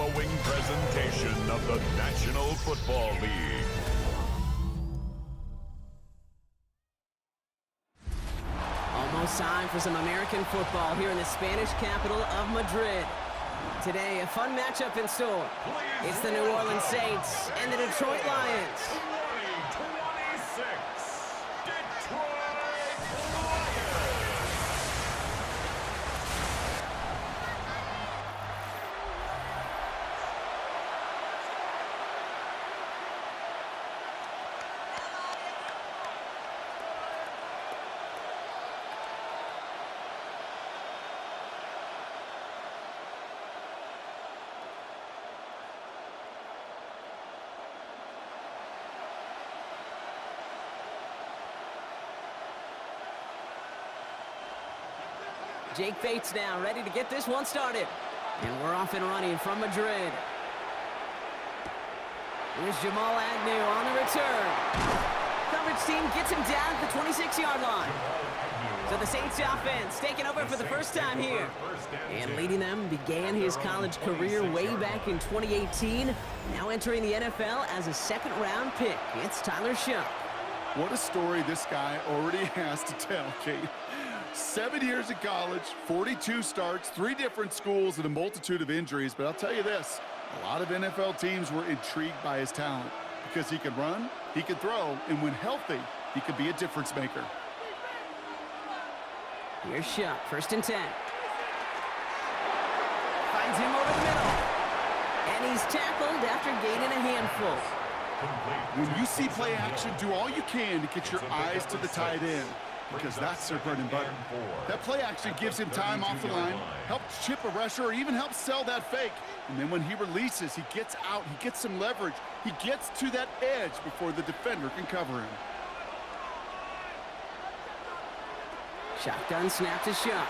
following presentation of the National Football League. Almost time for some American football here in the Spanish capital of Madrid. Today, a fun matchup in store. It's the New Orleans Saints and the Detroit Lions. 2026 Detroit Lions. Jake Bates now ready to get this one started. And we're off and running from Madrid. Here's Jamal Agnew on the return. Coverage team gets him down at the 26-yard line. So the Saints offense taking over for the first time here. And leading them began his college career way back in 2018. Now entering the NFL as a second-round pick. It's Tyler Shough. What a story this guy already has to tell, Kate. 7 years in college, 42 starts, 3 different schools, and a multitude of injuries. But I'll tell you this, a lot of NFL teams were intrigued by his talent because he could run, he could throw, and when healthy, he could be a difference maker. Here's Shough, 1st and 10. Finds him over the middle. And he's tackled after gaining a handful. When you see play action, do all you can to get your eyes to the tight end, because that's their bread and butter. That play action gives him time off the line, helps chip a rusher, or even helps sell that fake. And then when he releases, he gets out, he gets some leverage. He gets to that edge before the defender can cover him. Shotgun snap to Shough.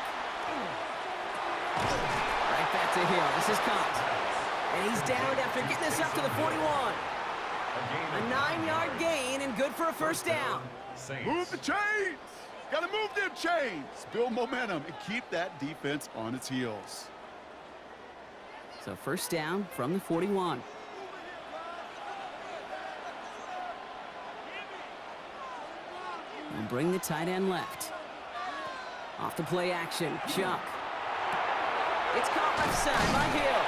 Right back to Hill. This is caught. And he's down after getting this up to the 41. A 9-yard gain and good for a first down. Move the chains! Gotta move them chains! Build momentum and keep that defense on its heels. So first down from the 41. And bring the tight end left. Off the play action, Shough. It's caught left side by Hill.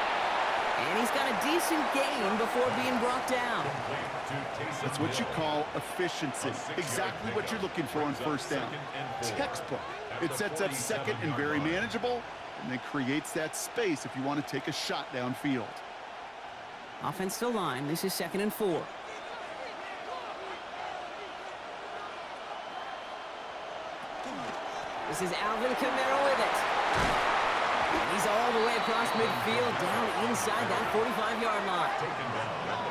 And he's got a decent gain before being brought down. That's what you call efficiency. Exactly what you're looking for on first down. Textbook. It sets up second and very manageable, and then creates that space if you want to take a shot downfield. Offensive line, this is 2nd and 4. This is Alvin Kamara with it. And he's all the way across midfield, down inside that 45-yard line.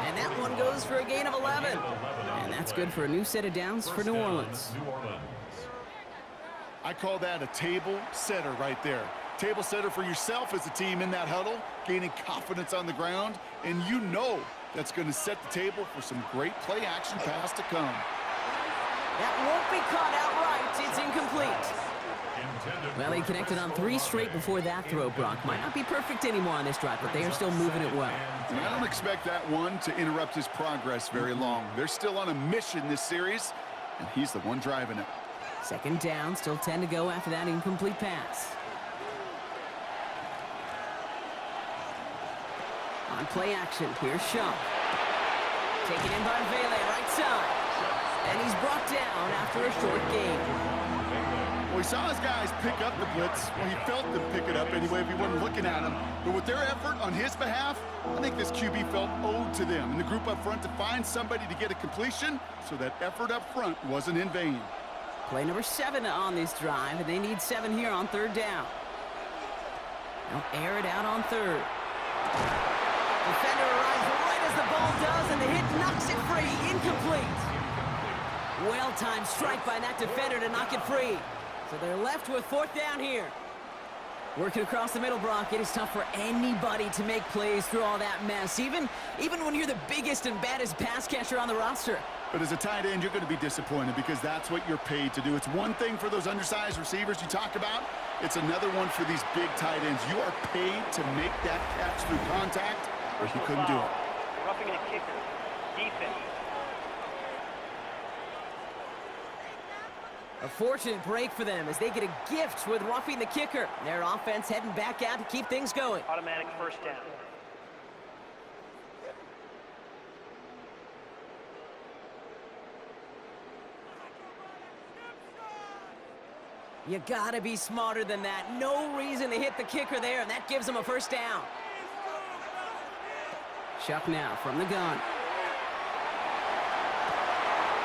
And that one goes for a gain of 11. And that's good for a new set of downs for New Orleans. I call that a table setter right there. Table setter for yourself as a team in that huddle, gaining confidence on the ground, and you know that's going to set the table for some great play action pass to come. That won't be caught outright. It's incomplete. Well, he connected on 3 straight before that throw, Brock. Might not be perfect anymore on this drive, but they are still moving it well. And I don't expect that one to interrupt his progress very long. They're still on a mission this series, and he's the one driving it. 2nd down, still 10 to go after that incomplete pass. On play action, here's Shough. Taken in by Vele, right side. And he's brought down after a short gain. Well, he saw his guys pick up the blitz. Well, he felt them pick it up anyway if he wasn't looking at him. But with their effort on his behalf, I think this QB felt owed to them and the group up front to find somebody to get a completion, so that effort up front wasn't in vain. Play number 7 on this drive, and they need 7 here on 3rd down. They'll air it out on 3rd. Defender arrives right as the ball does, and the hit knocks it free. Incomplete. Well-timed strike by that defender to knock it free. So they're left with 4th down here. Working across the middle, Brock, it is tough for anybody to make plays through all that mess, even when you're the biggest and baddest pass catcher on the roster. But as a tight end, you're going to be disappointed because that's what you're paid to do. It's one thing for those undersized receivers you talk about. It's another one for these big tight ends. You are paid to make that catch through contact but he couldn't do it. Roughing the kicker. Defense. A fortunate break for them as they get a gift with roughing the kicker. Their offense heading back out to keep things going. Automatic first down. You gotta be smarter than that. No reason to hit the kicker there, and that gives them a first down. Chuck now from the gun.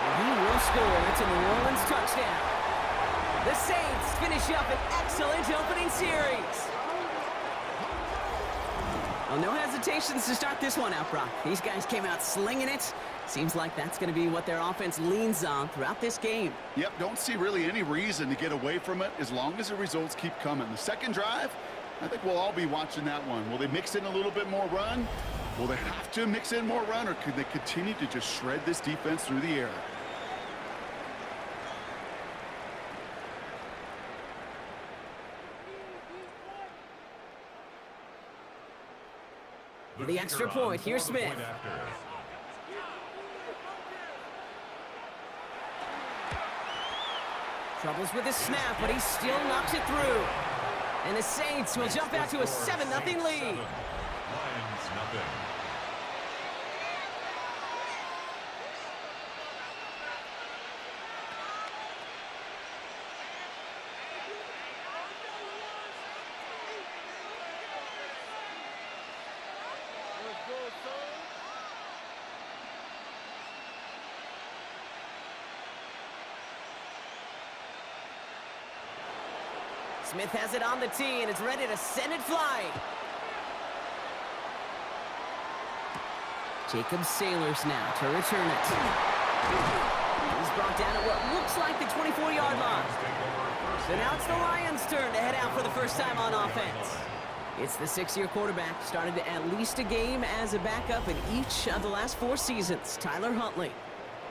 And he will score. It's a New Orleans touchdown. The Saints finish up an excellent opening series. Well, no hesitations to start this one out, Brock. These guys came out slinging it. Seems like that's going to be what their offense leans on throughout this game. Yep, don't see really any reason to get away from it as long as the results keep coming. The second drive, I think we'll all be watching that one. Will they mix in a little bit more run? Will they have to mix in more run, or could they continue to just shred this defense through the air? The extra point, here's Smith. Troubles with his snap, but he still knocks it through. And the Saints will jump out to a 7-0 lead. Lions nothing. Smith has it on the tee and is ready to send it flying. Jacob Sailors now to return it. He's brought down at what looks like the 24-yard line. So now it's the Lions' turn to head out for the first time on offense. It's the 6-year quarterback, started at least a game as a backup in each of the last 4 seasons, Tyler Huntley.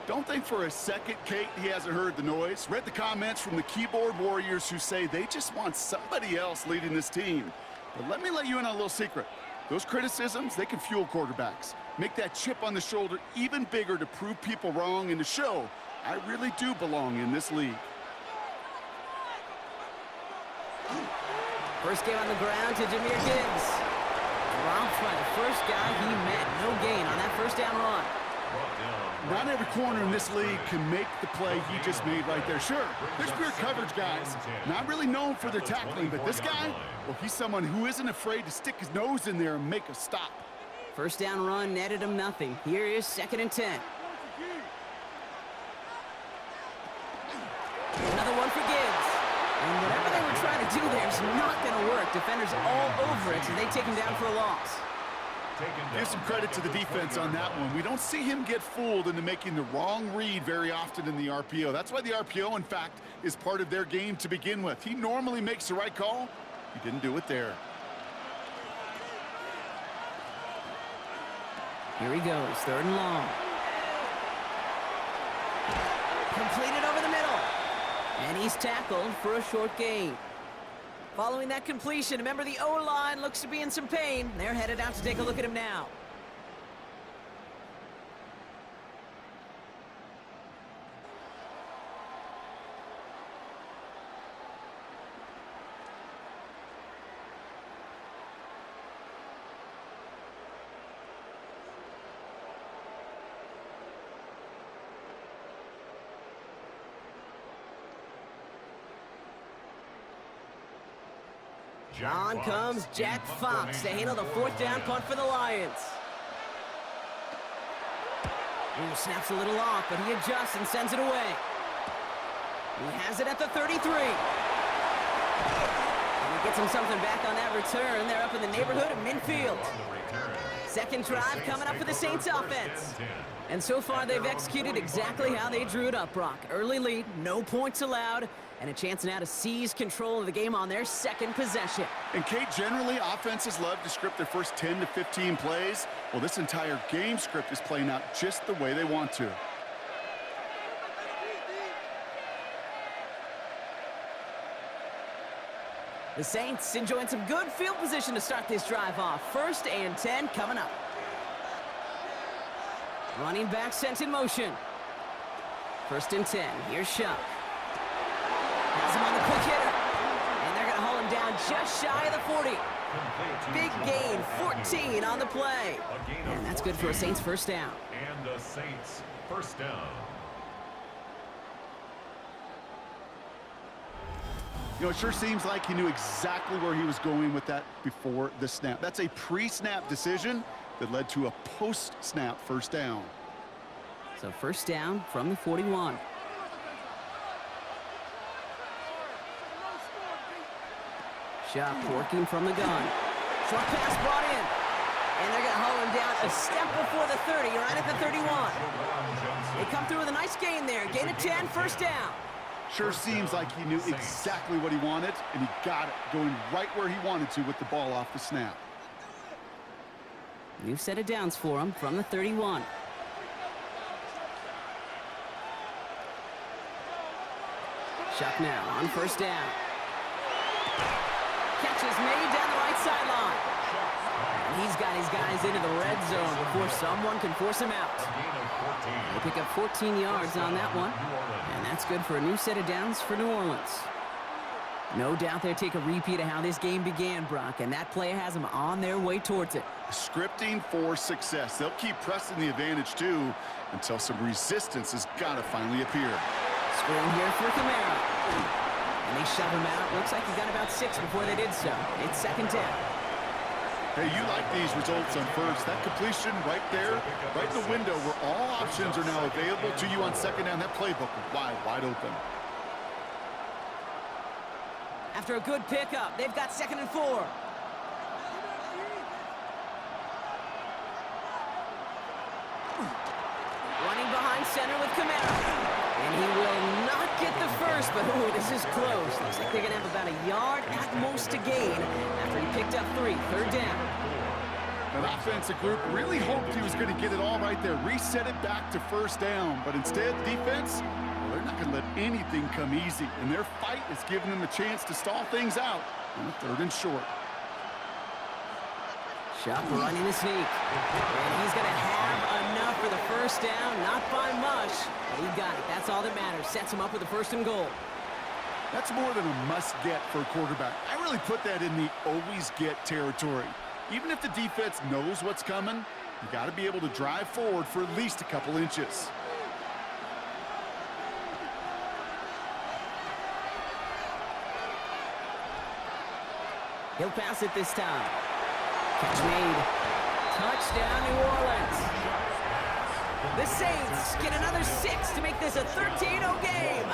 Don't think for a second, Kate, he hasn't heard the noise. Read the comments from the keyboard warriors who say they just want somebody else leading this team. But let me let you in on a little secret. Those criticisms, they can fuel quarterbacks. Make that chip on the shoulder even bigger to prove people wrong and to show I really do belong in this league. First game on the ground to Jahmyr Gibbs. Dropped by the first guy he met. No gain on that first down run. Not every corner in this league can make the play he just made right there. Sure, there's pure coverage guys, not really known for their tackling, but this guy, well, he's someone who isn't afraid to stick his nose in there and make a stop. First down run netted him nothing. Here is 2nd and 10. Another one for Gibbs. And whatever they were trying to do there is not going to work. Defenders all over it, and they take him down for a loss. Give some credit to the defense on that one. We don't see him get fooled into making the wrong read very often in the RPO. That's why the RPO, in fact, is part of their game to begin with. He normally makes the right call. He didn't do it there. Here he goes, 3rd and long. Completed over the middle. And he's tackled for a short gain. Following that completion, remember the O-line looks to be in some pain. They're headed out to take a look at him now. On comes Jack Fox to handle the 4th down punt for the Lions. Ooh, snaps a little off, but he adjusts and sends it away. He has it at the 33. And he gets him something back on that return. They're up in the neighborhood of midfield. Second drive coming up for the Saints offense. And so far, they've executed exactly how they drew it up, Brock. Early lead, no points allowed, and a chance now to seize control of the game on their 2nd possession. And Kate, generally, offenses love to script their first 10 to 15 plays. Well, this entire game script is playing out just the way they want to. The Saints enjoying some good field position to start this drive off. 1st and 10 coming up. Running back sent in motion. 1st and 10. Here's Shuck. Has him on the quick hitter. And they're going to hold him down just shy of the 40. Big gain, 14 on the play. And that's good for a Saints first down. And a Saints first down. You know, it sure seems like he knew exactly where he was going with that before the snap. That's a pre-snap decision that led to a post-snap first down. So first down from the 41. Shuck working from the gun. Short pass brought in. And they're going to hold him down a step before the 30, right at the 31. They come through with a nice gain there. Gain of 10, first down. Sure seems like he knew exactly what he wanted, and he got it, going right where he wanted to with the ball off the snap. New set of downs for him from the 31. Shuck now on first down. Catch is made down the right sideline. And he's got his guys into the red zone before someone can force him out. They pick up 14 yards on that one. And that's good for a new set of downs for New Orleans. No doubt they'll take a repeat of how this game began, Brock, and that play has them on their way towards it. Scripting for success. They'll keep pressing the advantage, too, until some resistance has got to finally appear. Screen here for Kamara. And they shove him out. Looks like he got about 6 before they did so. It's 2nd down. Hey, you like these results on first. That completion right there, right in the window where all options are now available to you on 2nd down. That playbook is wide open. After a good pickup, they've got 2nd and 4. Running behind center with Kamara. And he will not get the first, but ooh, this is close. Looks like they're going to have about a yard at most to gain after he picked up 3. 3rd down. That offensive group really hoped he was going to get it all right there, reset it back to first down. But instead, defense, well, they're not going to let anything come easy. And their fight is giving them a chance to stall things out on 3rd and short. Shuck running the sneak. And he's going to have enough for the first down. Not by much, but he got it. That's all that matters. Sets him up with a 1st and goal. That's more than a must-get for a quarterback. I really put that in the always-get territory. Even if the defense knows what's coming, you got to be able to drive forward for at least a couple inches. He'll pass it this time. Catch made. Touchdown, New Orleans. The Saints get another 6 to make this a 13-0 game.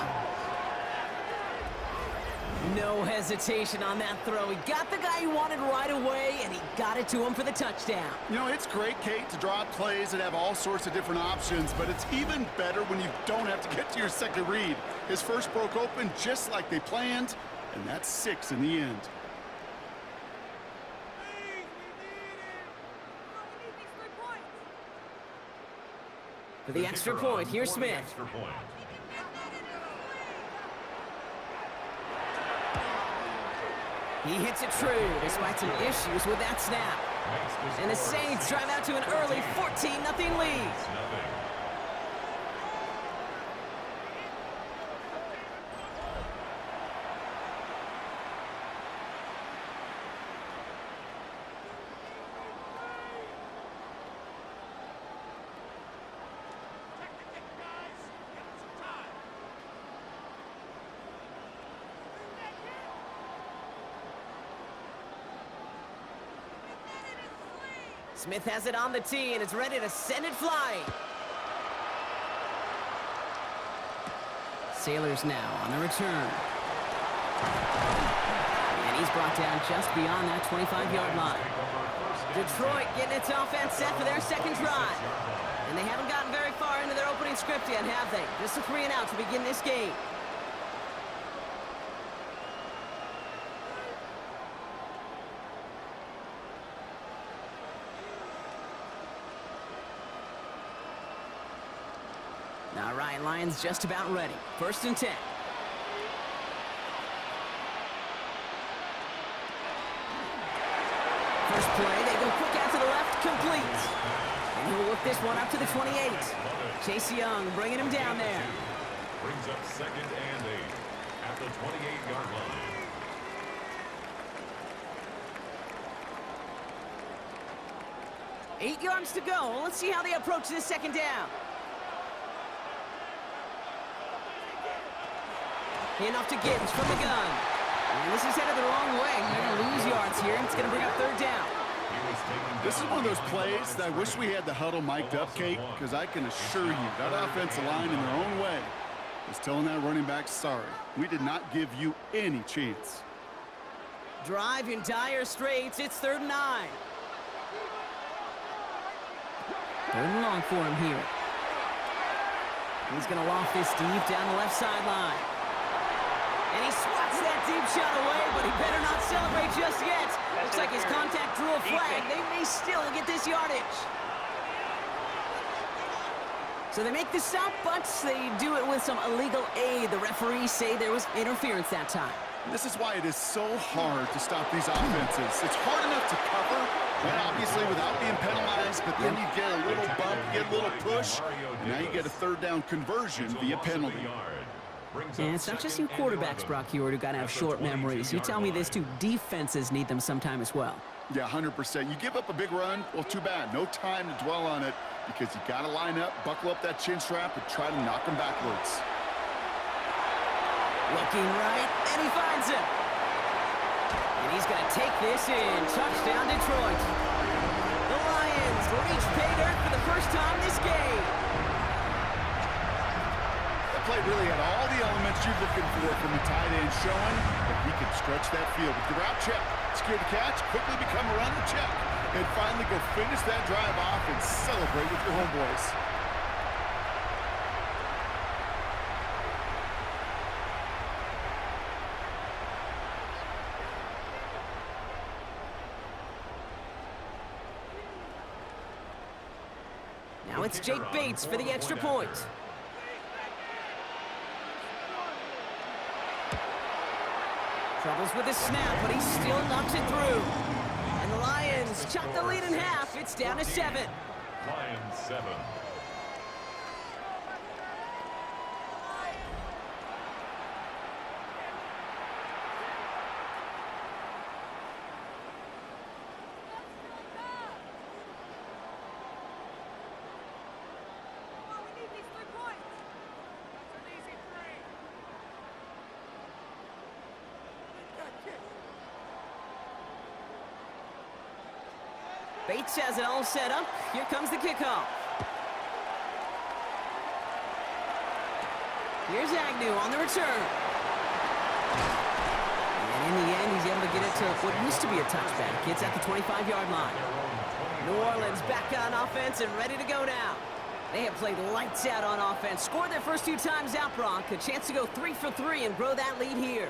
No hesitation on that throw. He got the guy he wanted right away, and he got it to him for the touchdown. You know, it's great, Kate, to draw up plays and have all sorts of different options, but it's even better when you don't have to get to your second read. His first broke open just like they planned, and that's 6 in the end. For the extra point, here's Smith. He hits it true despite some issues with that snap. And the Saints drive out to an early 14-0 lead. Smith has it on the tee and is ready to send it flying. Sailors now on the return. And he's brought down just beyond that 25-yard line. Detroit getting its offense set for their second drive. And they haven't gotten very far into their opening script yet, have they? Just a 3 and out to begin this game. All right, Lions just about ready. 1st and 10. First play, they go quick out to the left, complete. And he'll whip this one up to the 28. Chase Young bringing him down there. Brings up 2nd and 8 at the 28-yard line. Eight yards to go. Let's see how they approach this second down. Enough to Gibbs from the gun. And this is headed the wrong way. They're going to lose yards here, and it's going to bring up 3rd down. This is one of those plays that I wish we had the huddle mic'd up, Kate, because I can assure you that offensive line in their own way is telling that running back, sorry, we did not give you any chance. Drive in dire straits. It's 3rd and 9. 3rd and long for him here. He's going to loft this deep down the left sideline. And he swats that deep shot away, but he better not celebrate just yet. Looks like his contact drew a flag. They may still get this yardage. So they make the stop, but they do it with some illegal aid. The referees say there was interference that time. This is why it is so hard to stop these offenses. It's hard enough to cover, and obviously without being penalized, but then you get a little bump, get a little push, and now you get a 3rd down conversion via penalty. And it's not just you quarterbacks, Brock Heward, who got to have short memories. You tell me this too, defenses need them sometime as well. Yeah, 100%. You give up a big run, well, too bad. No time to dwell on it because you got to line up, buckle up that chin strap, and try to knock them backwards. Looking right, and he finds it. And he's going to take this in. Touchdown, Detroit. The Lions reach pay dirt for the first time this game. That play really had all the elements you're looking for from the tight end, showing that he can stretch that field with the route check, secure the catch, quickly become a runner check, and finally go finish that drive off and celebrate with your homeboys. Now it's Jake Bates for the extra point. Troubles with his snap, but he still knocks it through. And the Lions chop the lead in half. It's down to 7. Lions 7. Bates has it all set up. Here comes the kickoff. Here's Agnew on the return. And in the end, he's able to get it to what used to be a touchback. It's at the 25-yard line. New Orleans back on offense and ready to go now. They have played lights out on offense. Scored their first 2 times out, Brock. A chance to go 3 for 3 and grow that lead here.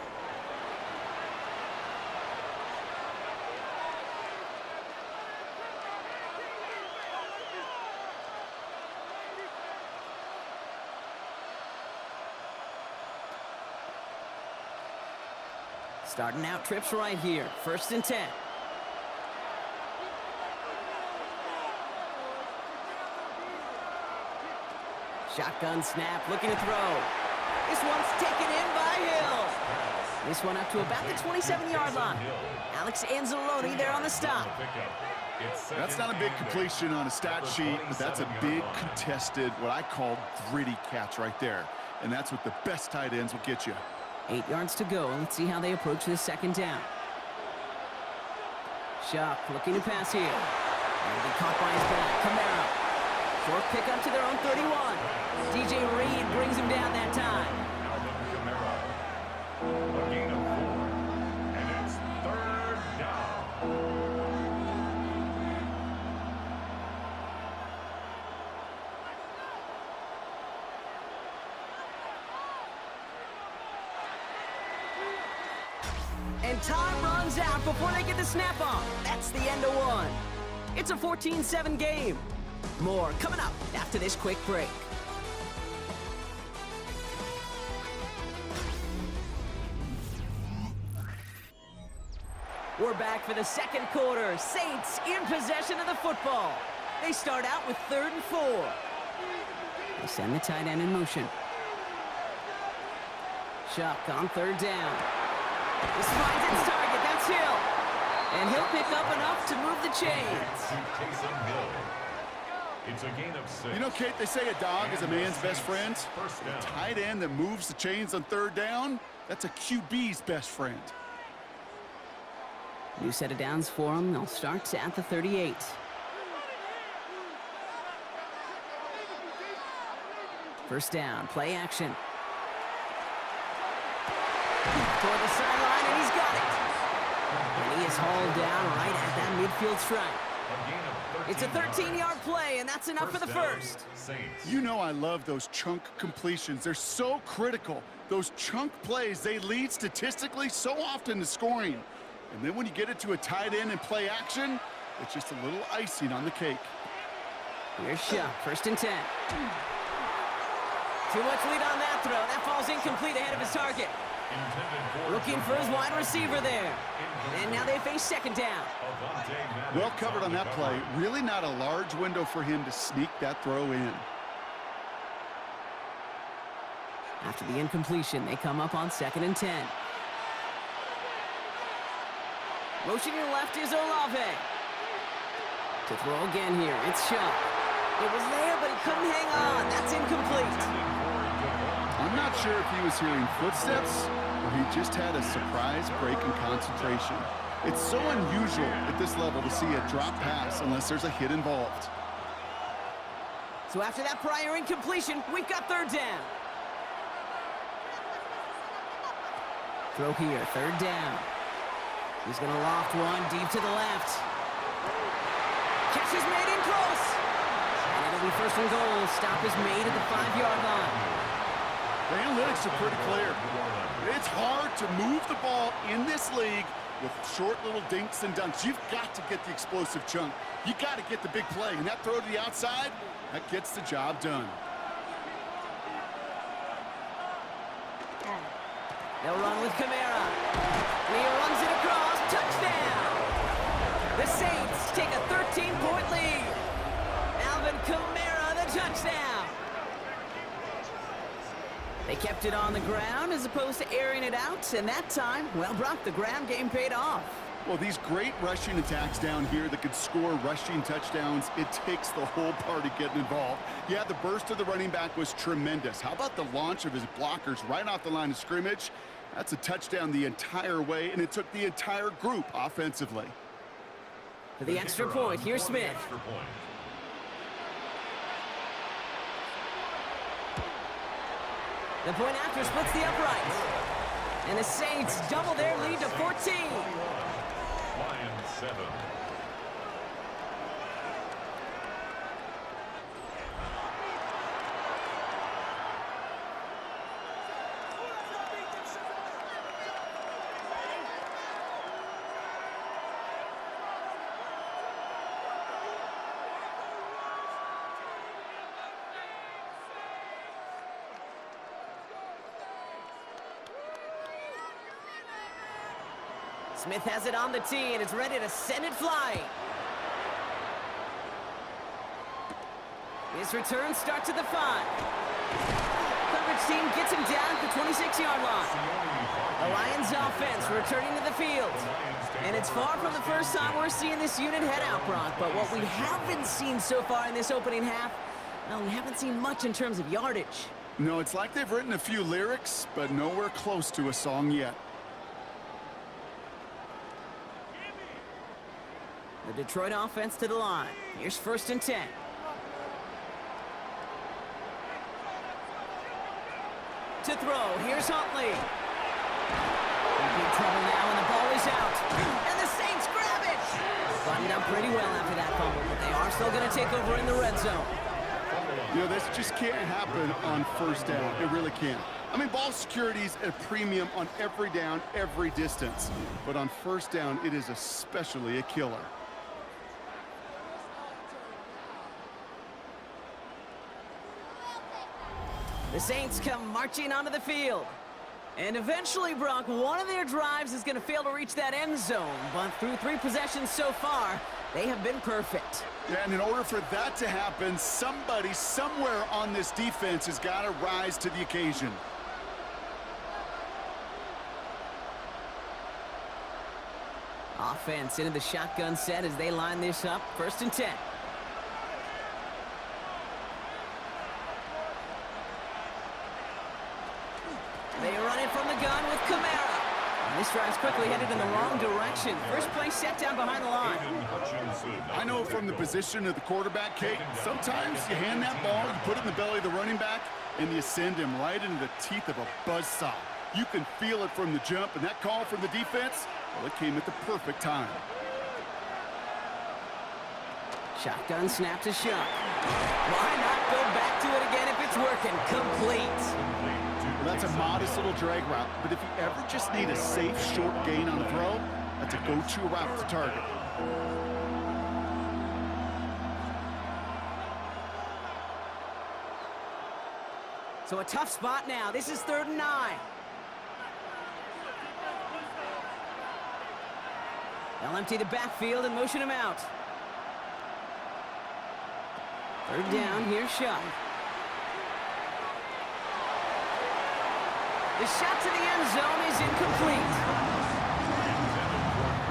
Starting out trips right here. 1st and 10. Shotgun snap, looking to throw. This one's taken in by Hill. This one up to about the 27-yard line. Alex Anzalone there on the stop. That's not a big completion on a stat sheet, but that's a big contested, what I call gritty catch right there. And that's what the best tight ends will get you. 8 yards to go. Let's see how they approach this second down. Shuck looking to pass here. And be caught by his back. Camaro. Short pickup to their own 31. DJ Reed brings him down that time. A gain of 4. And it's 3rd down. And time runs out before they get the snap on. That's the end of one. It's a 14-7 game. More coming up after this quick break. We're back for the second quarter. Saints in possession of the football. They start out with 3rd and 4. They send the tight end in motion. Shuck on 3rd down. This finds its target. That's Hill. And he'll pick up enough to move the chains. It's a gain of 6. You know, Kate, they say a dog is a man's best friend. A tight end that moves the chains on 3rd down, that's a QB's best friend. New set of downs for them. They'll start at the 38. First down, play action. Toward the sideline, and he's got it. And he is hauled down right at that midfield stripe. It's a 13-yard play, and that's enough for the first. You know I love those chunk completions. They're so critical. Those chunk plays, they lead statistically so often to scoring. And then when you get it to a tight end and play action, it's just a little icing on the cake. Here's Shuck, 1st and 10. Too much lead on that throw. That falls incomplete ahead of his target. Looking for his wide receiver there. And now they face 2nd down. Well covered on that play. Really not a large window for him to sneak that throw in. After the incompletion, they come up on 2nd and 10. Motioning left is Olave. To throw again here, it's Shuck. It was there, but he couldn't hang on. That's incomplete. I'm not sure if he was hearing footsteps or he just had a surprise break in concentration. It's so unusual at this level to see a drop pass unless there's a hit involved. So after that prior incompletion, we've got 3rd down. Throw here, 3rd down. He's going to loft one deep to the left. Catch is made in close. And it'll be 1st and goal. Stop is made at the 5-yard line. The analytics are pretty clear. It's hard to move the ball in this league with short little dinks and dunks. You've got to get the explosive chunk. You got to get the big play. And that throw to the outside, that gets the job done. They'll run with Kamara. He runs it across. Touchdown! The Saints take a 13-point lead. Alvin Kamara, the touchdown. They kept it on the ground as opposed to airing it out, and that time, well, Brock, the ground game paid off. Well, these great rushing attacks down here that could score rushing touchdowns, it takes the whole party getting involved. Yeah, the burst of the running back was tremendous. How about the launch of his blockers right off the line of scrimmage? That's a touchdown the entire way, and it took the entire group offensively. For the extra point, here's Smith. The point after splits the uprights. And the Saints double their lead to 14. Lions 7. Smith has it on the tee, and it's ready to send it flying. His return starts at the 5. Coverage team gets him down at the 26-yard line. The Lions offense returning to the field. And it's far from the first time we're seeing this unit head out, Brock. But what we haven't seen so far in this opening half, well, we haven't seen much in terms of yardage. No, it's like they've written a few lyrics, but nowhere close to a song yet. The Detroit offense to the line. Here's 1st and 10. To throw, here's Huntley. In big trouble now, and the ball is out. And the Saints grab it! Buttoned up pretty well after that fumble, but they are still going to take over in the red zone. You know, this just can't happen on 1st down. It really can't. I mean, ball security's a premium on every down, every distance. But on 1st down, it is especially a killer. The Saints come marching onto the field. And eventually, Brock, one of their drives is going to fail to reach that end zone. But through 3 possessions so far, they have been perfect. Yeah, and in order for that to happen, somebody somewhere on this defense has got to rise to the occasion. Offense into the shotgun set as they line this up. 1st and 10. They run it from the gun with Kamara. And this drive's quickly headed in the wrong direction. First play set down behind the line. I know from the position of the quarterback, Kate, sometimes you hand that ball, you put it in the belly of the running back, and you send him right into the teeth of a buzzsaw. You can feel it from the jump, and that call from the defense, well, it came at the perfect time. Shotgun snap to Shuck. Why not go back to it again if it's working? Complete. Well, that's a modest little drag route, but if you ever just need a safe, short gain on the throw, that's a go-to route to target. So a tough spot now. This is 3rd and 9. They'll empty the backfield and motion him out. 3rd down, here's Shuck. The shot to the end zone is incomplete.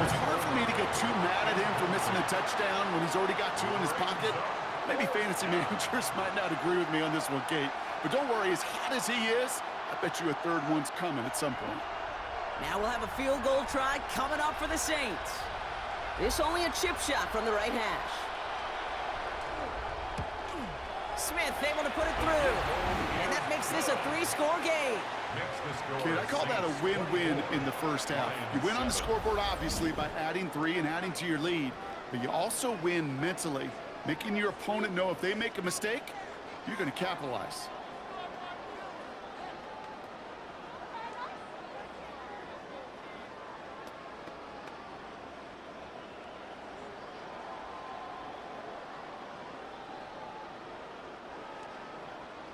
It's hard for me to get too mad at him for missing a touchdown when he's already got 2 in his pocket. Maybe fantasy managers might not agree with me on this one, Kate. But don't worry, as hot as he is, I bet you a 3rd one's coming at some point. Now we'll have a field goal try coming up for the Saints. This only a chip shot from the right hash. Smith able to put it through. And that makes this a 3-score game. Kid, I call that a win-win in the first half. You win on the scoreboard, obviously, by adding 3 and adding to your lead. But you also win mentally, making your opponent know if they make a mistake, you're going to capitalize.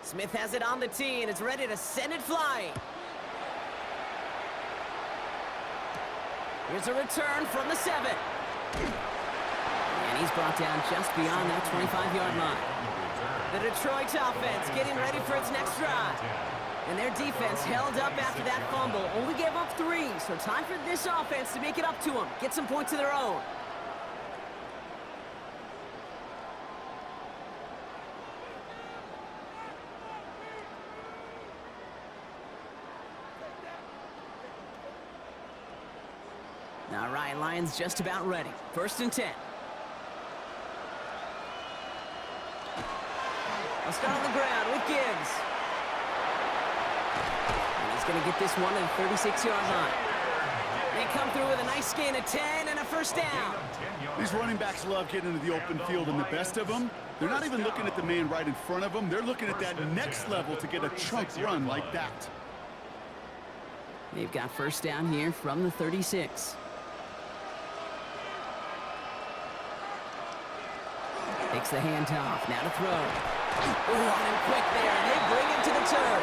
Smith has it on the tee and is ready to send it flying. Here's a return from the 7. And he's brought down just beyond that 25-yard line. The Detroit offense getting ready for its next drive. And their defense held up after that fumble. Only gave up 3, so time for this offense to make it up to them. Get some points of their own. All right, Lions just about ready. 1st and 10. I'll start on the ground with Gibbs. And he's going to get this one to the 36-yard line. They come through with a nice gain of 10 and a 1st down. These running backs love getting into the open field, and the best of them, they're not even looking at the man right in front of them. They're looking at that next level to get a chunk run like that. They've got 1st down here from the 36. Takes the handoff, now to throw. Oh, on him quick there, and they bring him to the turf.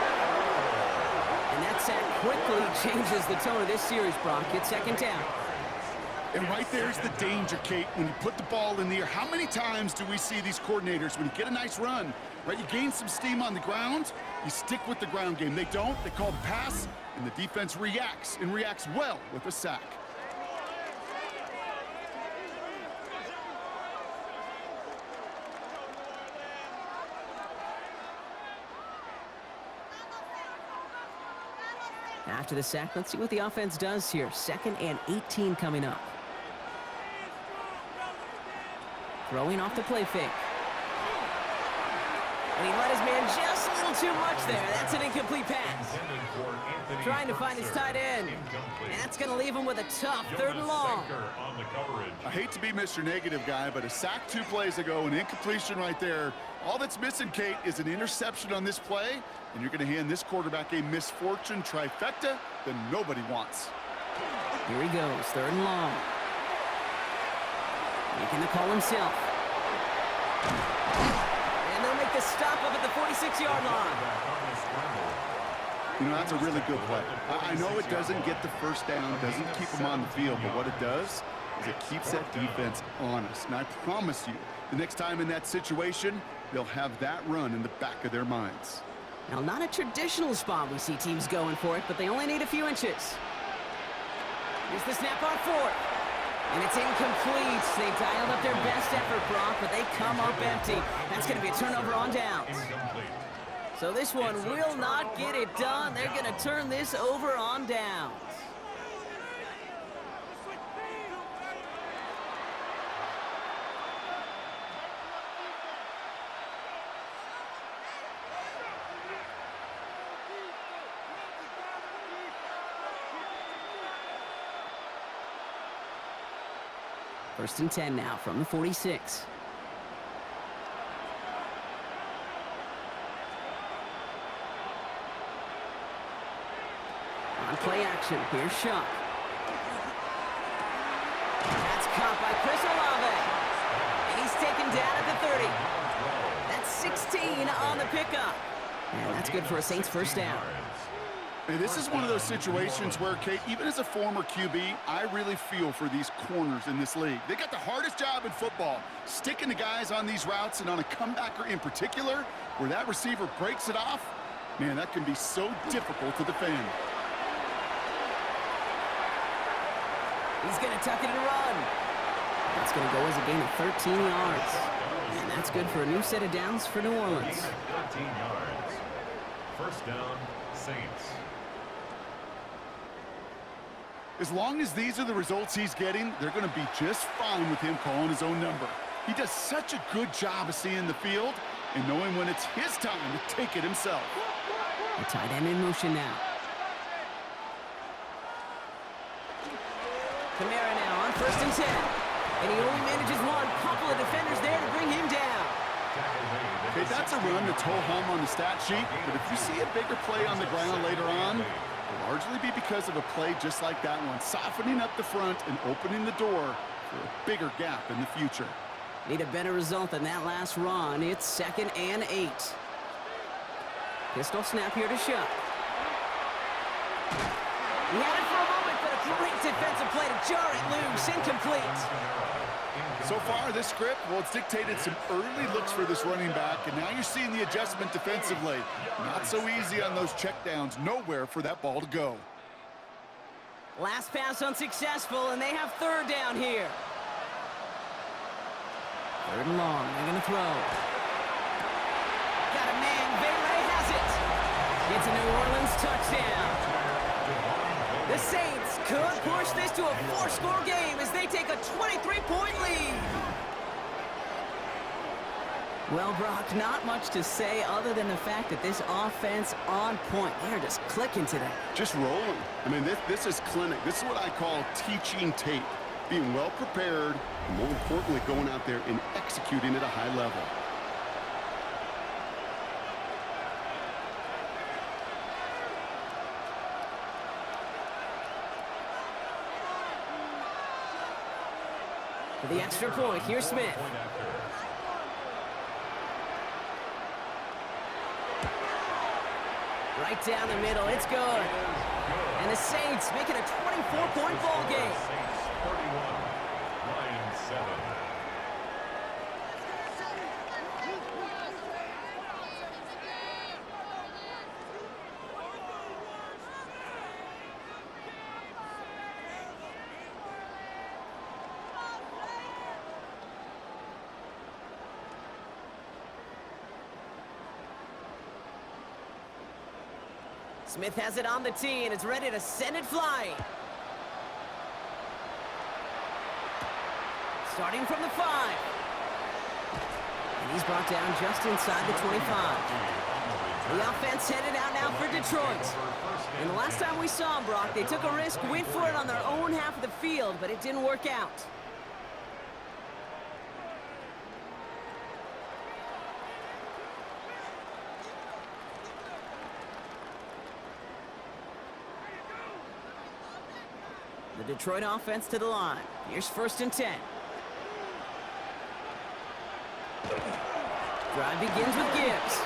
And that sack quickly changes the tone of this series, Brock. It's 2nd down. And right there's the danger, Kate, when you put the ball in the air. How many times do we see these coordinators, when you get a nice run, right, you gain some steam on the ground, you stick with the ground game. They don't, they call the pass, and the defense reacts, and reacts well with a sack. After the sack, let's see what the offense does here. 2nd and 18 coming up. Throwing off the play fake. And he let his man just a little too much there. That's an incomplete pass. Trying to find his tight end. And that's going to leave him with a tough 3rd and long. I hate to be Mr. Negative guy, but a sack 2 plays ago, an incompletion right there. All that's missing, Kate, is an interception on this play, and you're going to hand this quarterback a misfortune trifecta that nobody wants. Here he goes, 3rd and long. Making the call himself. And they'll make the stop up at the 46-yard line. You know, that's a really good play. I know it doesn't get the first down, doesn't keep them on the field, but what it does is it keeps that defense honest. And I promise you, the next time in that situation, they'll have that run in the back of their minds. Now, not a traditional spot we see teams going for it, but they only need a few inches. Here's the snap on fourth. And it's incomplete. They dialed up their best effort, Brock, but they come up empty. That's going to be a turnover on downs. So this one will not get it done. They're going to turn this over on downs. First and 10 now from the 46. On play action, here's Shuck. That's caught by Chris Olave. And he's taken down at the 30. That's 16 on the pickup. And that's good for a Saints first down. And this is one of those situations where, Kate, even as a former QB, I really feel for these corners in this league. They got the hardest job in football, sticking the guys on these routes and on a comebacker in particular, where that receiver breaks it off. Man, that can be so difficult to defend. He's going to tuck it and run. That's going to go as a gain of 13 yards. And that's good for a new set of downs for New Orleans. 13 yards. First down, Saints. As long as these are the results he's getting, they're going to be just fine with him calling his own number. He does such a good job of seeing the field and knowing when it's his time to take it himself. The tight end in motion now. Kamara now on first and 10. And he only manages one. Couple of defenders there to bring him down. Okay, that's a run that's ho-hum on the stat sheet, but if you see a bigger play on the ground later on, it'll largely be because of a play just like that one, softening up the front and opening the door for a bigger gap in the future. Need a better result than that last run. It's 2nd and 8. Pistol snap here to Shuck. He had it for a moment, but a great defensive play to jar it loose. Incomplete. So far, this script, well, it's dictated some early looks for this running back, and now you're seeing the adjustment defensively. Not so easy on those checkdowns. Nowhere for that ball to go. Last pass unsuccessful, and they have third down here. Third and long. They're going to throw. Got a man. Vere has it. It's a New Orleans touchdown. The Saints could push this to a 4-score game as they take a 23-point lead. Well, Brock, not much to say other than the fact that this offense on point. They're just clicking today. Just rolling. I mean, this is clinic. This is what I call teaching tape. Being well prepared, and more importantly, going out there and executing at a high level. For the extra point, here's Smith. Right down the middle, it's good. And the Saints make it a 24-point ball game. Saints 31, Lions 7. Smith has it on the tee and is ready to send it flying. Starting from the 5. And he's brought down just inside the 25. The offense headed out now for Detroit. And the last time we saw them, Brock, they took a risk, went for it on their own half of the field, but it didn't work out. The Detroit offense to the line. Here's 1st and 10. Drive begins with Gibbs.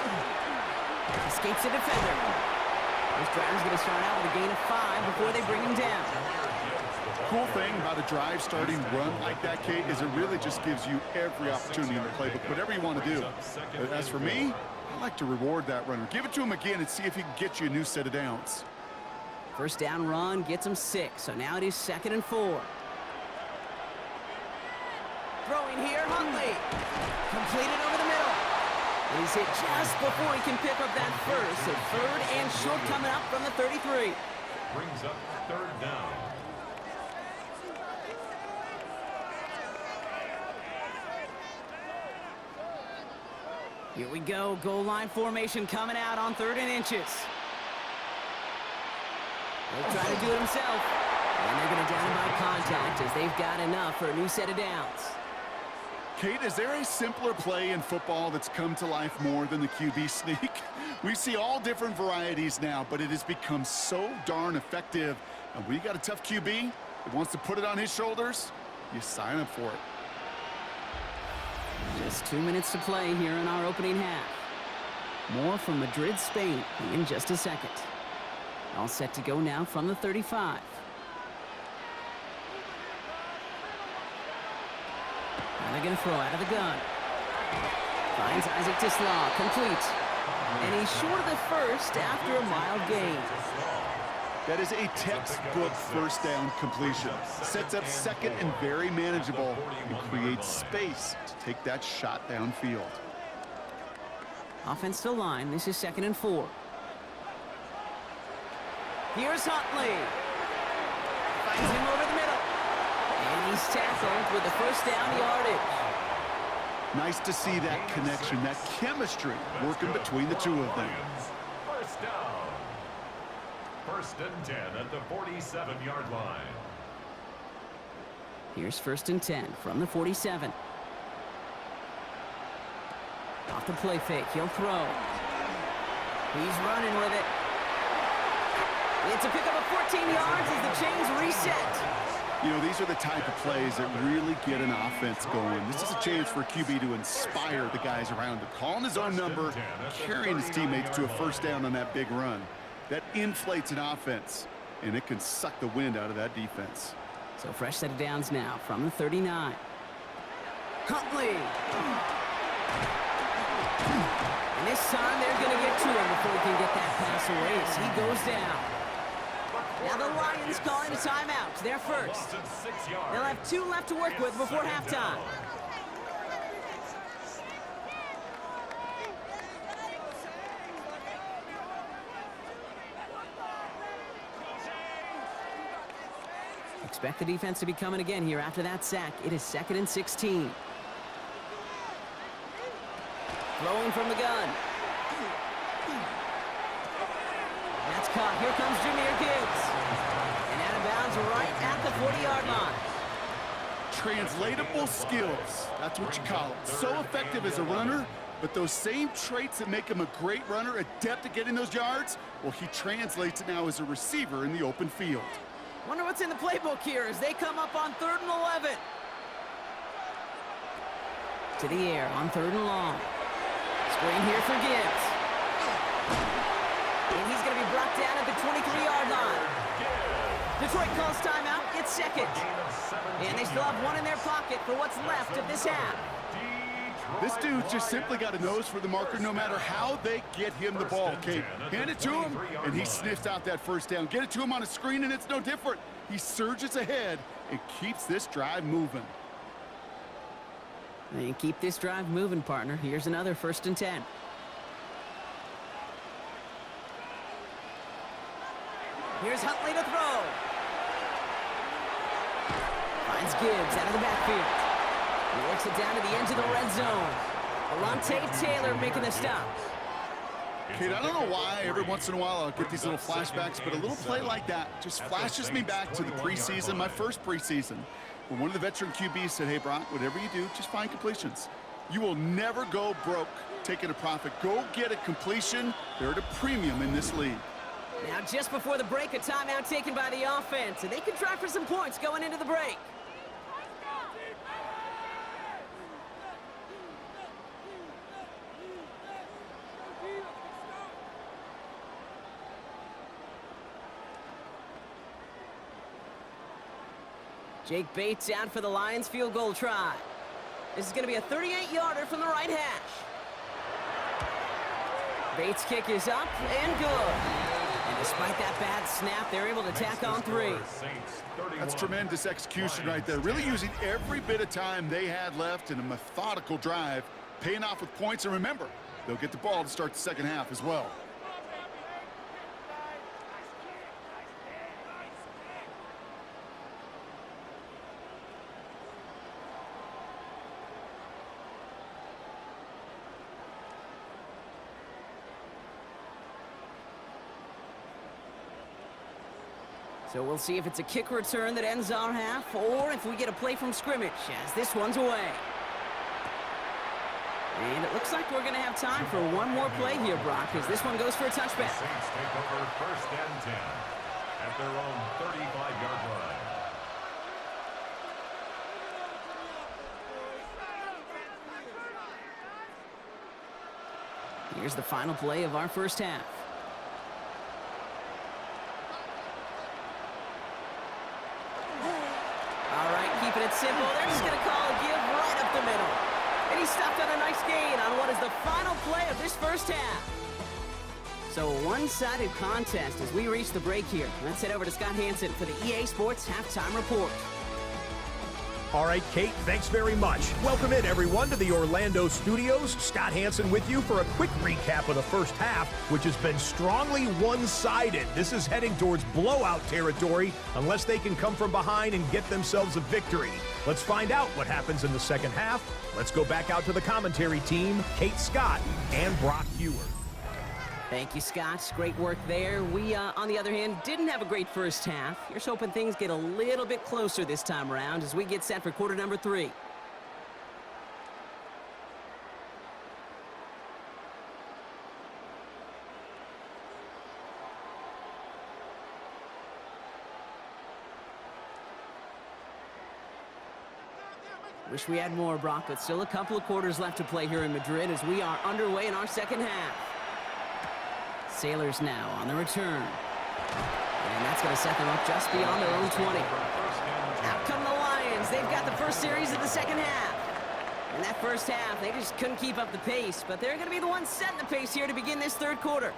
Escapes the defender. This drive's going to start out with a gain of 5 before they bring him down. Cool thing about a drive starting run like that, Kate, is it really just gives you every opportunity in the playbook, whatever you want to do. But as for me, I like to reward that runner. Give it to him again and see if he can get you a new set of downs. First down run gets him 6, so now it is 2nd and 4. Throwing here, Huntley. Completed over the middle. And he's hit just before he can pick up that first. So 3rd and short coming up from the 33. Brings up 3rd down. Here we go. Goal line formation coming out on 3rd and inches. He'll try to do it himself. And they're going to down him by contact as they've got enough for a new set of downs. Kate, is there a simpler play in football that's come to life more than the QB sneak? We see all different varieties now, but it has become so darn effective. And when you got a tough QB that wants to put it on his shoulders, you sign up for it. Just 2 minutes to play here in our opening half. More from Madrid, Spain in just a second. All set to go now from the 35. Now they're going to throw out of the gun. Finds Isaac Tislaw, complete. And he's short of the first after a mild gain. That is a textbook first down completion. Sets up 2nd and very manageable and creates space to take that shot downfield. Offensive line, this is 2nd and 4. Here's Huntley. Finds him over the middle. And he's tackled with the first down yardage. Nice to see that connection, that chemistry working between the two of them. First down. 1st and 10 at the 47-yard line. Here's 1st and 10 from the 47. Off the play fake, he'll throw. He's running with it. It's a pickup of 14 yards as the chains reset. You know, these are the type of plays that really get an offense going. This is a chance for QB to inspire the guys around him. Calling his own number, carrying his teammates to a first down on that big run. That inflates an offense, and it can suck the wind out of that defense. So fresh set of downs now from the 39. Huntley. And this time they're going to get to him before he can get that pass away as he goes down. Now the Lions calling a timeout. They're first. They'll have 2 left to work with before halftime. Expect the defense to be coming again here after that sack. It is 2nd and 16. Throwing from the gun. That's caught. Here comes Jahmyr Gibbs. And out of bounds right at the 40-yard line. Translatable skills. That's what you call it. So effective as a runner, but those same traits that make him a great runner, adept at getting those yards, well, he translates it now as a receiver in the open field. Wonder what's in the playbook here as they come up on 3rd and 11. To the air on 3rd and long. Screen here for Gibbs. And he's going to be brought down at the 23-yard line. Detroit calls timeout. It's 2nd. And they still have 1 in their pocket for what's left of this half. This dude just simply got a nose for the marker no matter how they get him the ball, Kate. Hand it to him, and he sniffs out that first down. Get it to him on a screen, and it's no different. He surges ahead and keeps this drive moving. And keep this drive moving, partner. Here's another 1st and 10. Here's Huntley to throw. Finds Gibbs out of the backfield. He works it down to the edge of the red zone. Alontae Taylor making the stop. Kate, I don't know why every once in a while I'll get these little flashbacks, but a little play like that just flashes me back to the preseason, my first preseason, when one of the veteran QBs said, hey, Brock, whatever you do, just find completions. You will never go broke taking a profit. Go get a completion. They're at a premium in this league. Now, just before the break, a timeout taken by the offense, and they can try for some points going into the break. Jake Bates out for the Lions field goal try. This is going to be a 38-yarder from the right hash. Bates' kick is up and good. And despite that bad snap, they're able to tack on 3. That's tremendous execution right there. Really using every bit of time they had left in a methodical drive, paying off with points. And remember, they'll get the ball to start the second half as well. So we'll see if it's a kick return that ends our half, or if we get a play from scrimmage, as this one's away. And it looks like we're going to have time for one more play here, Brock, as this one goes for a touchback. The Saints take over 1st and 10 at their own 35-yard line. Here's the final play of our first half. All right, keeping it simple. They're just going to call a give right up the middle. And he stopped on a nice gain on what is the final play of this first half. So a one-sided contest as we reach the break here. Let's head over to Scott Hansen for the EA Sports Halftime Report. All right, Kate, thanks very much. Welcome in, everyone, to the Orlando studios. Scott Hansen with you for a quick recap of the first half, which has been strongly one-sided. This is heading towards blowout territory unless they can come from behind and get themselves a victory. Let's find out what happens in the second half. Let's go back out to the commentary team, Kate Scott and Brock Hewer. Thank you, Scott. Great work there. We, on the other hand, didn't have a great first half. Here's hoping things get a little bit closer this time around as we get set for quarter number 3. Wish we had more, Brock, but still a couple of quarters left to play here in Madrid as we are underway in our second half. Sailors now on the return. And that's going to set them up just beyond their own 20. Out come the Lions. They've got the first series of the second half. In that first half, they just couldn't keep up the pace, but they're going to be the ones setting the pace here to begin this third quarter.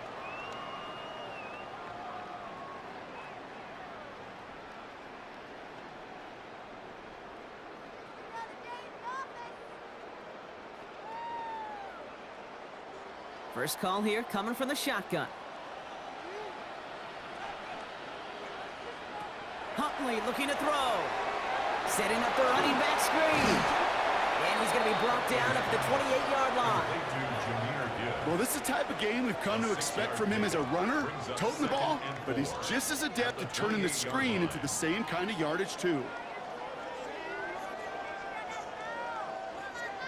First call here coming from the shotgun. Huntley looking to throw. Setting up the running back screen. And he's going to be brought down up at the 28-yard line. Well, this is the type of game we've come to expect from him as a runner, toting the ball, but he's just as adept at turning the screen into the same kind of yardage, too.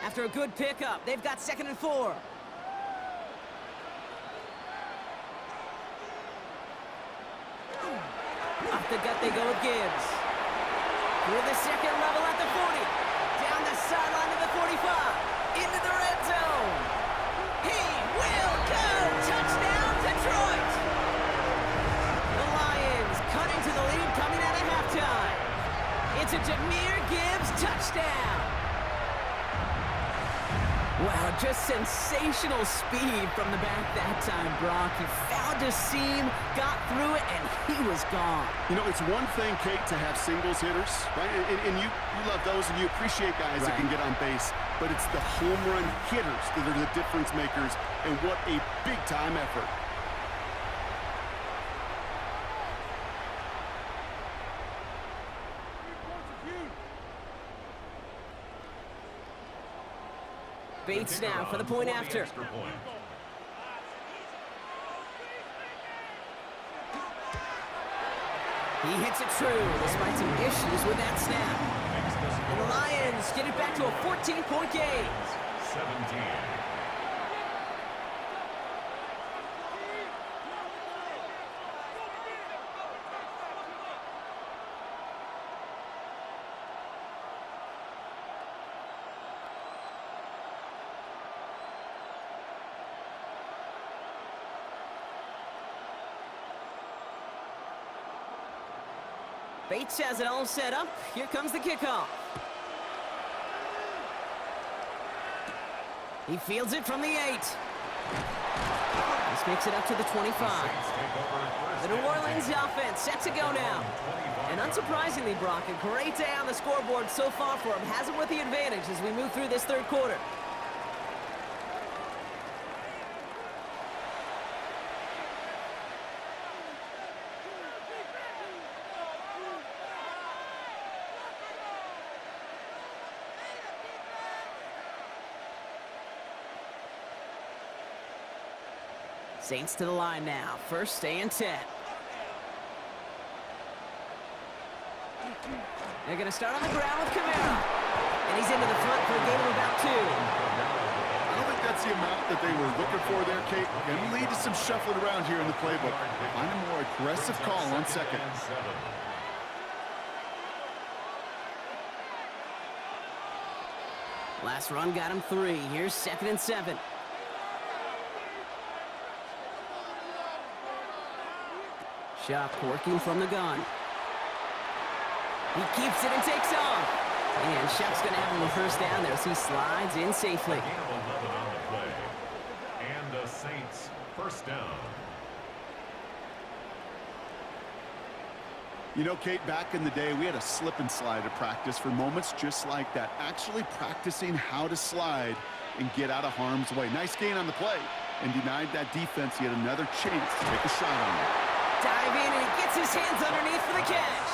After a good pickup, they've got 2nd and 4. Up the gut they go with Gibbs. Through the second level at the 40. Down the sideline to the 45. Into the red zone. He will go! Touchdown, Detroit! The Lions cutting to the lead coming out of halftime. It's a Jahmyr Gibbs touchdown. Wow, just sensational speed from the back that time, Brock. He found a seam, got through it, and he was gone. You know, it's one thing, Kate, to have singles hitters, right? And you love those, and you appreciate guys that can get on base. But it's the home run hitters that are the difference makers, and what a big-time effort. Bates now for the point after. He hits it true despite some issues with that snap. And the Lions get it back to a 14-point game. 17. Bates has it all set up. Here comes the kickoff. He fields it from the 8. This makes it up to the 25. The New Orleans offense set to go now. And unsurprisingly, Brock, a great day on the scoreboard so far for him. Has him with the advantage as we move through this third quarter. Saints to the line now. First and 10. They're going to start on the ground with Kamara. And he's into the front for a gain of about 2. I don't think that's the amount that they were looking for there, Kate. Going to lead to some shuffling around here in the playbook. Find a more aggressive call on second. Last run got him 3. Here's 2nd and 7. Shock working from the gun. He keeps it and takes off. And Shock's going to have him a first down there as he slides in safely. Gain of 11 on the play. And the Saints first down. You know, Kate, back in the day, we had a slip and slide at practice for moments just like that. Actually practicing how to slide and get out of harm's way. Nice gain on the play. And denied that defense yet another chance to take a shot on it. Dive in, and he gets his hands underneath for the catch.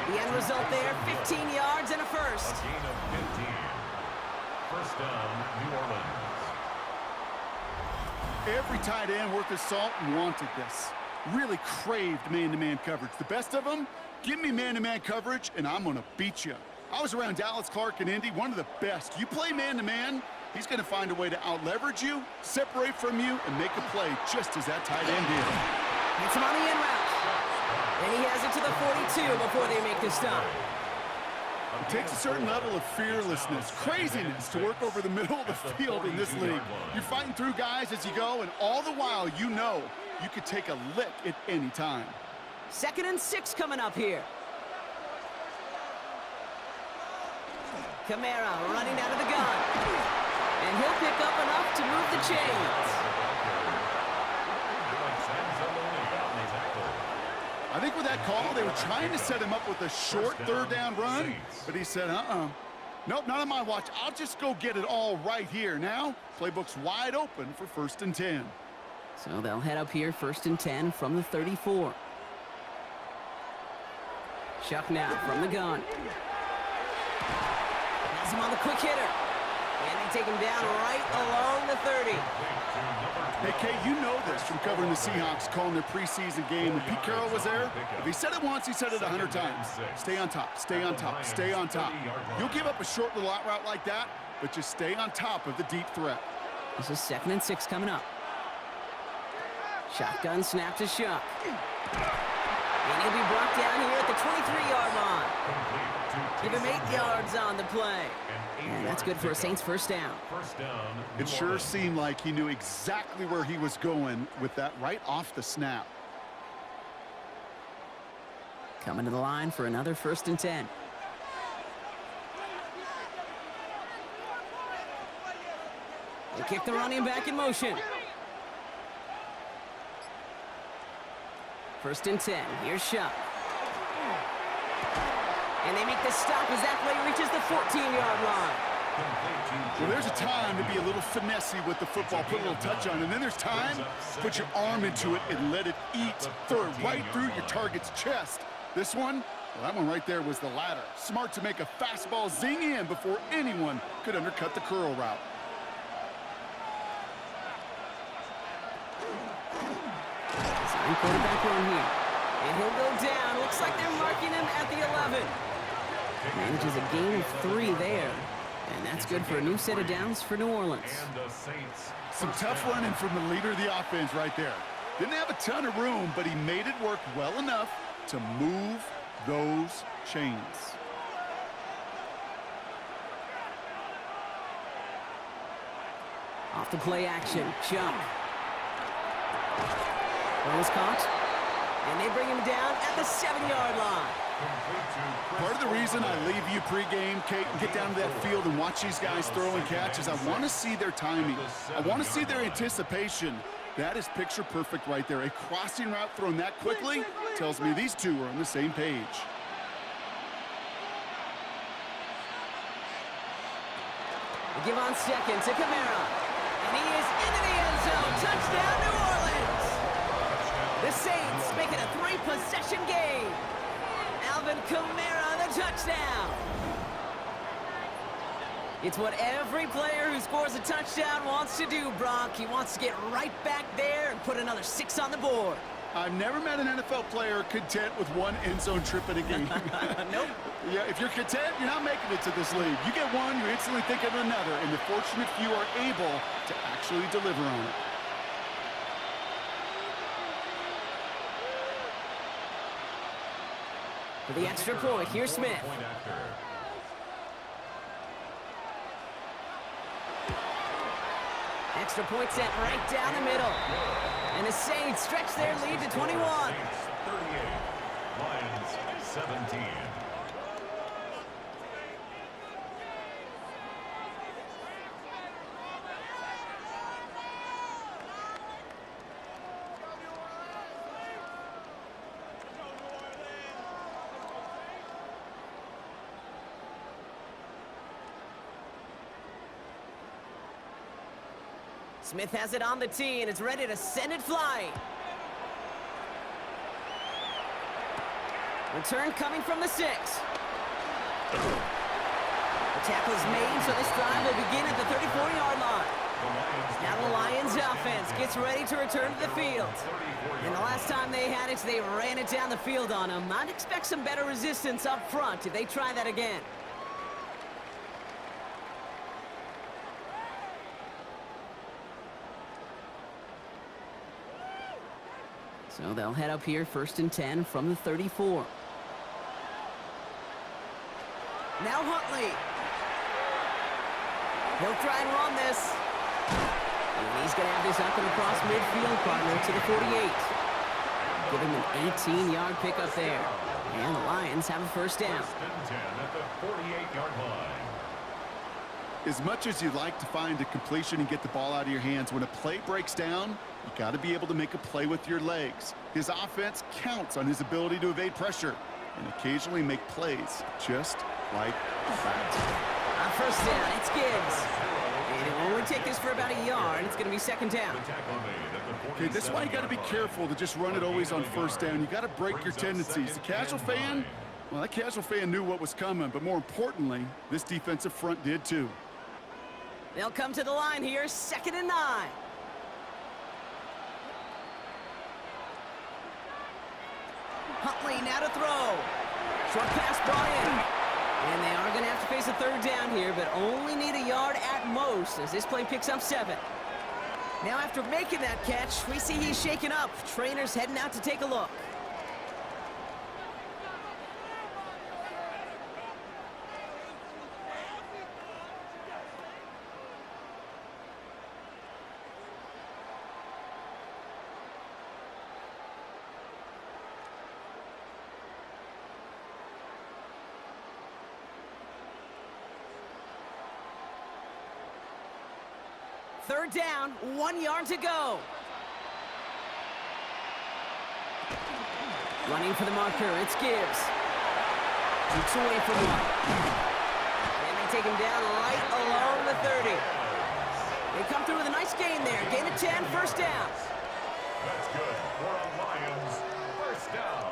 The end result there, 15 yards and a first. A gain of 15. First down, New Orleans. Every tight end worth his salt wanted this. Really craved man-to-man coverage. The best of them, give me man-to-man coverage, and I'm going to beat you. I was around Dallas Clark and Indy, one of the best. You play man-to-man, he's going to find a way to out-leverage you, separate from you, and make a play just as that tight end did. Gets him on the in route. And he has it to the 42 before they make the stop. It takes a certain level of fearlessness, craziness to work over the middle of the field in this league. You're fighting through guys as you go, and all the while you know you could take a lick at any time. 2nd and 6 coming up here. Kamara running out of the gun. And he'll pick up enough to move the chains. I think with that call, they were trying to set him up with a short third down run, but he said, nope, not on my watch. I'll just go get it all right here. Now, playbook's wide open for 1st and 10. So they'll head up here, 1st and 10 from the 34. Chuck now from the gun. Has him on the quick hitter. And they take him down right along the 30. Hey, Kate, you know this from covering the Seahawks, calling their preseason game. When Pete Carroll was there, if he said it once, he said it 100 times. Stay on top, stay on top, stay on top. You'll give up a short little out route like that, but just stay on top of the deep threat. This is 2nd and 6 coming up. Shotgun snap to Shuck. And he'll be brought down here at the 23-yard line. Give him 8 yards on the play. And that's good for a Saints first down. It sure seemed like he knew exactly where he was going with that right off the snap. Coming to the line for another 1st and 10. They kick the running back in motion. 1st and 10. Here's Shuck. And they make the stop as that play reaches the 14-yard line. Well, there's a time to be a little finessey with the football, put a little touch on it. And then there's time to put your arm into it and let it eat, throw it right through your target's chest. This one, well, that one right there was the latter. Smart to make a fastball zing in before anyone could undercut the curl route. Sign quarterback run here. And he'll go down. Looks like they're marking him at the 11. Manages a gain of 3 there. And that's good for a new set of downs for New Orleans. Some tough running from the leader of the offense right there. Didn't have a ton of room, but he made it work well enough to move those chains. Off the play action, Chuck. Ball is caught, and they bring him down at the 7-yard line. Part of the reason I leave you pregame, Kate, and get down to that field and watch these guys throw and catch is I want to see their timing. I want to see their anticipation. That is picture perfect right there. A crossing route thrown that quickly tells me these two are on the same page. They give on second to Kamara. And he is into the end zone. Touchdown, New Orleans. The Saints make it a 3-possession game. Alvin Kamara, the touchdown. It's what every player who scores a touchdown wants to do, Brock. He wants to get right back there and put another 6 on the board. I've never met an NFL player content with one end zone trip in a game. Nope. Yeah, if you're content, you're not making it to this league. You get one, you're instantly thinking of another, and the fortunate few are able to actually deliver on it. For the extra point, here's Smith. Extra point sent right down the middle. And the Saints stretch their lead to 21. 38, Lions 17. Smith has it on the tee and is ready to send it flying. Return coming from the 6. The tackle is made, so this drive will begin at the 34-yard line. Now the Lions offense gets ready to return to the field. And the last time they had it, they ran it down the field on them. I'd expect some better resistance up front if they try that again. So they'll head up here, 1st and 10 from the 34. Now Huntley. He'll try and run this. And he's going to have this up and across midfield, partner, to the 48. Give him an 18-yard pickup there. And the Lions have a 1st down. 1st and 10 at the 48-yard line. As much as you'd like to find a completion and get the ball out of your hands, when a play breaks down, you got to be able to make a play with your legs. His offense counts on his ability to evade pressure and occasionally make plays just like that. On 1st down, it's Gibbs. And it will only take this for about a yard. It's going to be 2nd down. Okay, this is why you got to be careful to just run it always on 1st down. You got to break your tendencies. The casual fan, well, that casual fan knew what was coming, but more importantly, this defensive front did too. They'll come to the line here, 2nd and 9. Huntley now to throw. Short pass brought in. And they are going to have to face a 3rd down here, but only need a yard at most as this play picks up 7. Now after making that catch, we see he's shaken up. Trainer's heading out to take a look. Third down, 1 yard to go. Running for the marker, it's Gibbs. Shoots away from one. And they take him down right along the 30. They come through with a nice gain there. Gain of 10, 1st down. That's good for a Lions 1st down.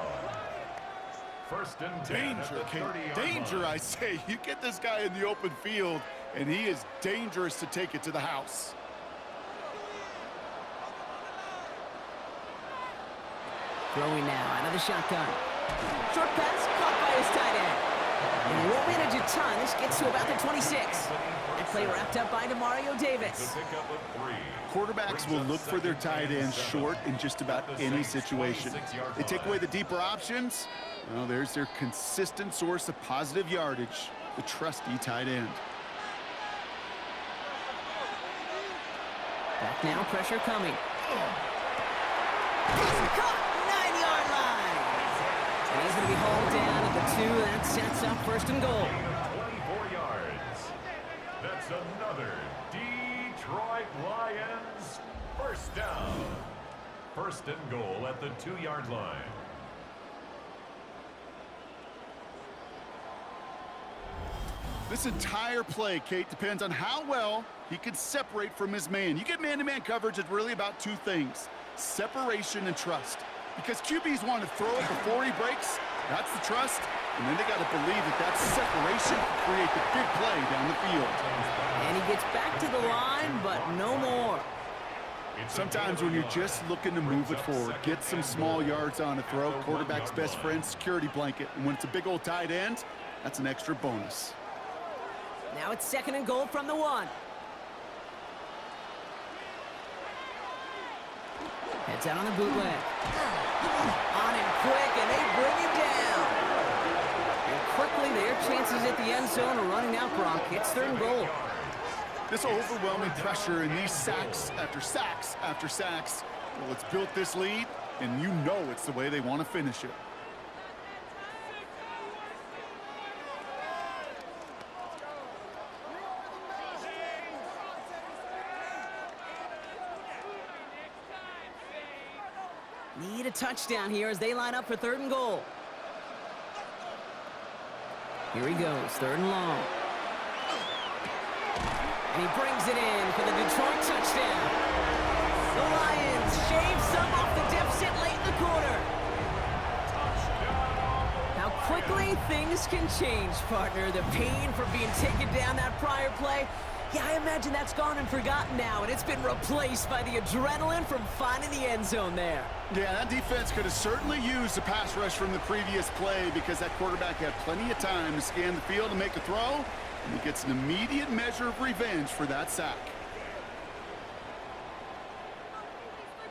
1st and 10 Danger, at the Kate. 30-yard Danger, line. I say. You get this guy in the open field, and he is dangerous to take it to the house. Throwing now, another shotgun. Short pass, caught by his tight end. And he won't manage a ton. This gets to about the 26. That play wrapped up by DeMario Davis. Quarterbacks will look for their tight ends short in just about any situation. They take away the deeper options. Well, there's their consistent source of positive yardage, the trusty tight end. Back now, pressure coming. He's caught, 9-yard line. And he's going to be hauled down at the That sets up first and goal. Gain of 24 yards. That's another Detroit Lions first down. First and goal at the 2-yard line. This entire play, Kate, depends on how well he can separate from his man. You get man-to-man coverage, it's really about two things: separation and trust. Because QBs want to throw it before he breaks, that's the trust, and then they got to believe that that separation can create the big play down the field. And he gets back to the line, but no more. Sometimes when you're just looking to move it forward, get some small yards on a throw, quarterback's best friend, security blanket. And when it's a big old tight end, that's an extra bonus. Now it's second and goal from the 1. Heads out on the bootleg. On him quick, and they bring him down. And quickly, their chances at the end zone are running out, Brock. It's third and goal. This overwhelming pressure and these sacks after sacks after sacks, well, it's built this lead, and you know it's the way they want to finish it. Need a touchdown here as they line up for third and goal. Here he goes, third and long. And he brings it in for the Detroit touchdown. The Lions shave some off the deficit late in the quarter. How quickly things can change, partner. The pain for being taken down that prior play, yeah, I imagine that's gone and forgotten now, and it's been replaced by the adrenaline from finding the end zone there. Yeah, that defense could have certainly used the pass rush from the previous play because that quarterback had plenty of time to scan the field and make a throw, and he gets an immediate measure of revenge for that sack.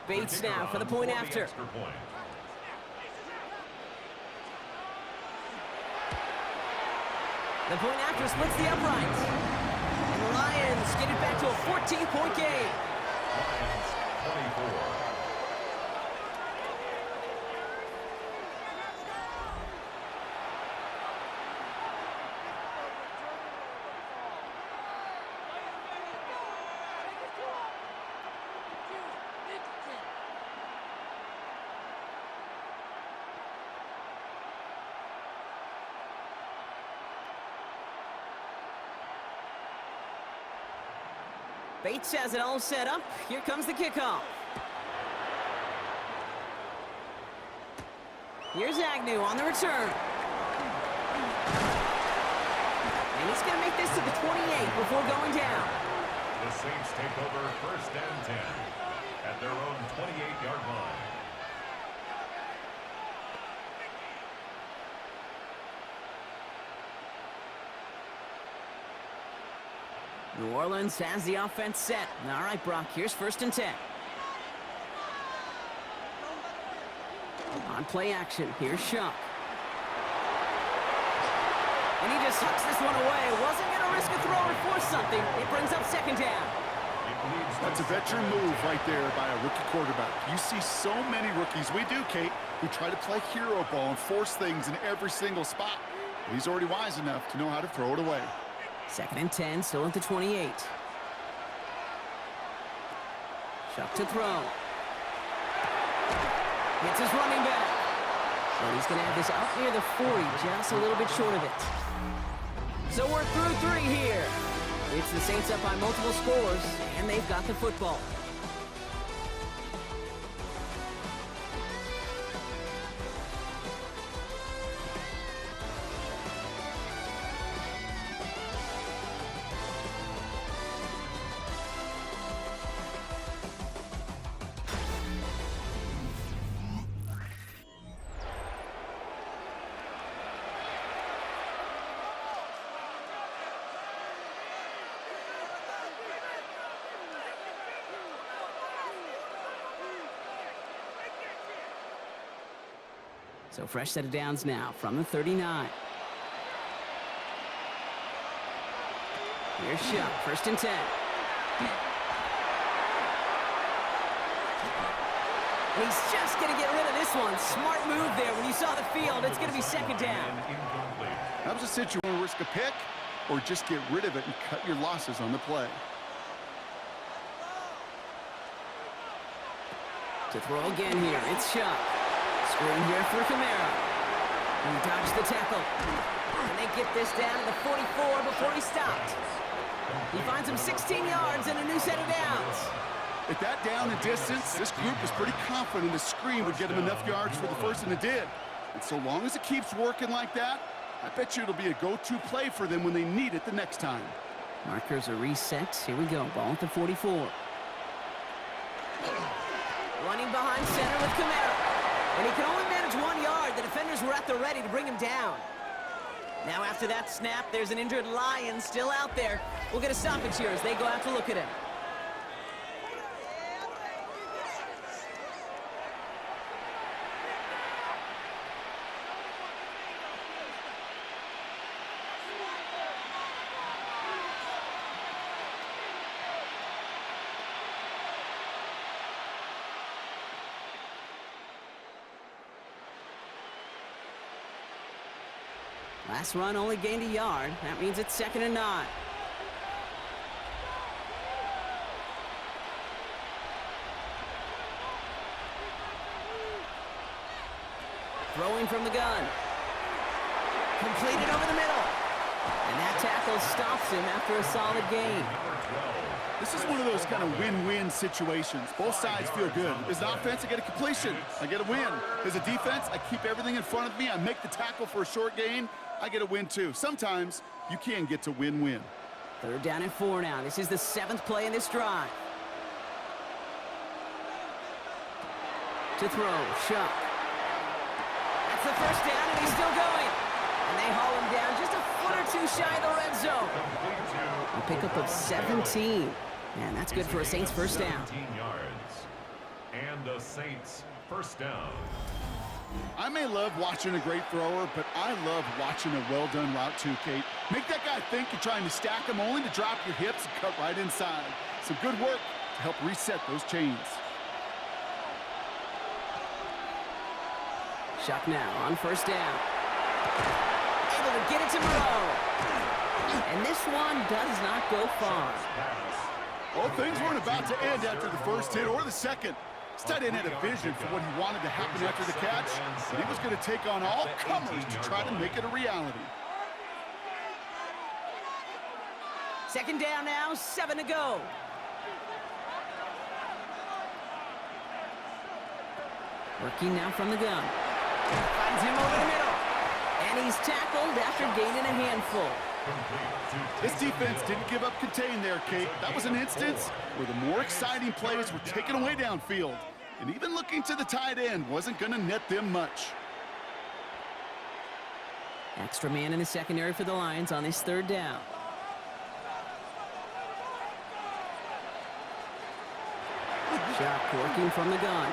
Bates now for the point after. The point after splits the uprights. And the Lions get it back to a 14-point game. Lions 24. Bates has it all set up. Here comes the kickoff. Here's Agnew on the return. And he's going to make this to the 28 before going down. The Saints take over first and 10 at their own 28-yard line. New Orleans has the offense set. All right, Brock, here's first and 10. On play action, here's Shuck. And he just hucks this one away. Wasn't going to risk a throw or force something. It brings up second down. That's a veteran move right there by a rookie quarterback. You see so many rookies, we do, Kate, who try to play hero ball and force things in every single spot. He's already wise enough to know how to throw it away. Second and 10, still at the 28. Shuck to throw. Gets his running back. And he's going to have this out near the 40, just a little bit short of it. So we're through 3 here. It's the Saints up by multiple scores, and they've got the football. So fresh set of downs now from the 39. Here's Shuck, first and 10. And he's just going to get rid of this one. Smart move there. When you saw the field, it's going to be second down. That was a situation where risk a pick or just get rid of it and cut your losses on the play. To throw again here, it's Shuck. Screen here for Kamara. And he dodged the tackle. And they get this down to the 44 before he stopped. He finds him 16 yards and a new set of downs. At that down and distance, this group was pretty confident a screen would get him enough yards for the first, and it did. And so long as it keeps working like that, I bet you it'll be a go-to play for them when they need it the next time. Markers are reset. Here we go. Ball at the 44. Running behind center with Kamara. And he can only manage 1 yard. The defenders were at the ready to bring him down. Now after that snap, there's an injured Lion still out there. We'll get a stoppage here as they go out to look at him. Last run only gained a yard. That means it's 2nd and 9. Throwing from the gun. Completed over the middle. And that tackle stops him after a solid gain. This is one of those kind of win-win situations. Both sides feel good. As an offense, I get a completion. I get a win. As a defense, I keep everything in front of me. I make the tackle for a short gain. I get a win, too. Sometimes you can get to win-win. 3rd down and 4 now. This is the 7th play in this drive. To throw, Shuck. That's the 1st down, and he's still going. And they haul him down just a foot or 2 shy of the red zone. A pickup of 17. And that's good for a Saints 1st down. 17 yards. And the Saints 1st down. I may love watching a great thrower, but I love watching a well-done route too, Kate. Make that guy think you're trying to stack him only to drop your hips and cut right inside. Some good work to help reset those chains. Shuck now on 1st down. Able to get it to Moreau. And this one does not go far. Well, things weren't about to end after the first hit or the second. This tight end had a vision for what he wanted to happen after the catch, and he was going to take on all comers to try to make it a reality. 2nd down now, 7 to go. Working now from the gun. Finds him over the middle. And he's tackled after gaining a handful. This defense didn't give up contain there, Kate. That was an instance where the more exciting plays were taken away downfield. And even looking to the tight end wasn't going to net them much. Extra man in the secondary for the Lions on this 3rd down. Shuck working from the gun.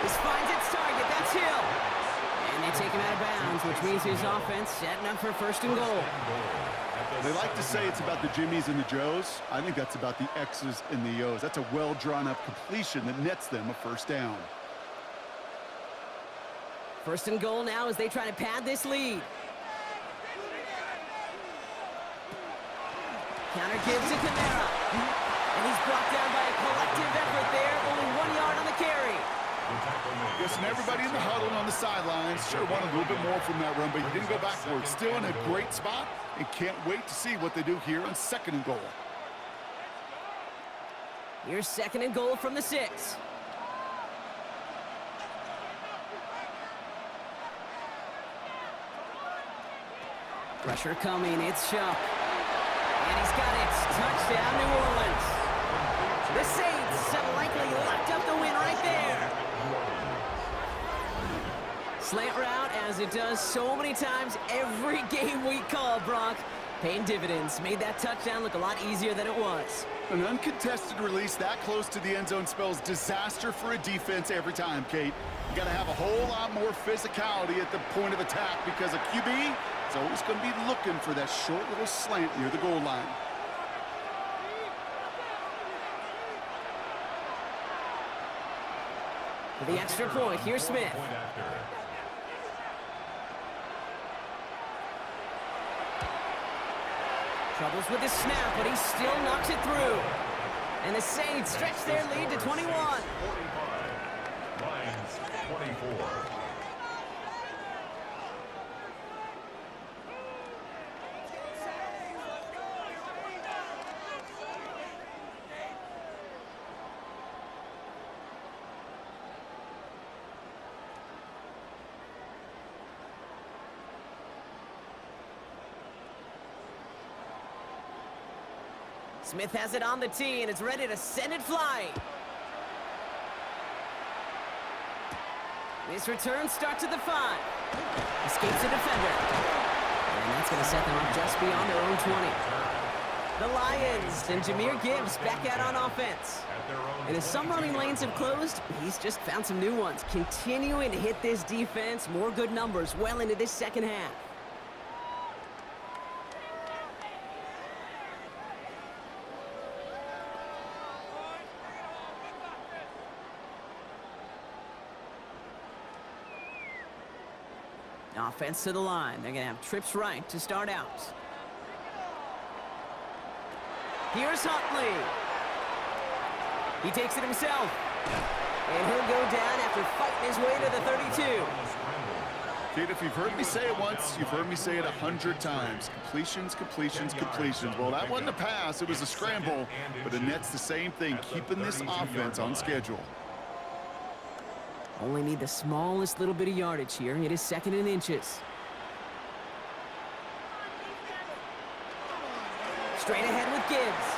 This finds its target. That's Hill. And they take him out of bounds, which means his offense setting up for 1st and goal. They like to say it's about the Jimmies and the Joes. I think that's about the X's and the O's. That's a well-drawn-up completion that nets them a 1st down. 1st and goal now as they try to pad this lead. Counter gives to Kamara. And he's brought down by a collective effort there. Only 1 yard on the carry. Listen, everybody in the huddle on the sidelines sure wanted a little bit more from that run, but he didn't go backwards. Still in a great spot, and can't wait to see what they do here on 2nd and goal. Here's 2nd and goal from the 6. Pressure coming, it's Shuck. And he's got it. Touchdown, New Orleans. The Saints have likely locked up the win right there. Slant route, as it does so many times every game we call, Brock. Paying dividends. Made that touchdown look a lot easier than it was. An uncontested release that close to the end zone spells disaster for a defense every time, Kate. You got to have a whole lot more physicality at the point of attack because a QB is always going to be looking for that short little slant near the goal line. For the extra point, here's Smith. Troubles with his snap, but he still knocks it through. And the Saints stretch their lead to 21. 45. Lions 24. Smith has it on the tee and is ready to send it flying. This return starts at the 5. Escapes the defender. And that's going to set them up just beyond their own 20. The Lions and Jahmyr Gibbs back out on offense. And as some running lanes have closed, he's just found some new ones. Continuing to hit this defense, more good numbers well into this second half. Offense to the line. They're going to have trips right to start out. Here's Huntley. He takes it himself. And he'll go down after fighting his way to the 32. Kate, if you've heard me say it once, you've heard me say it 100 times. Completions, completions, completions. Well, that wasn't a pass. It was a scramble. But it nets the same thing, keeping this offense on schedule. Only need the smallest little bit of yardage here. It is 2nd and inches. Straight ahead with Gibbs.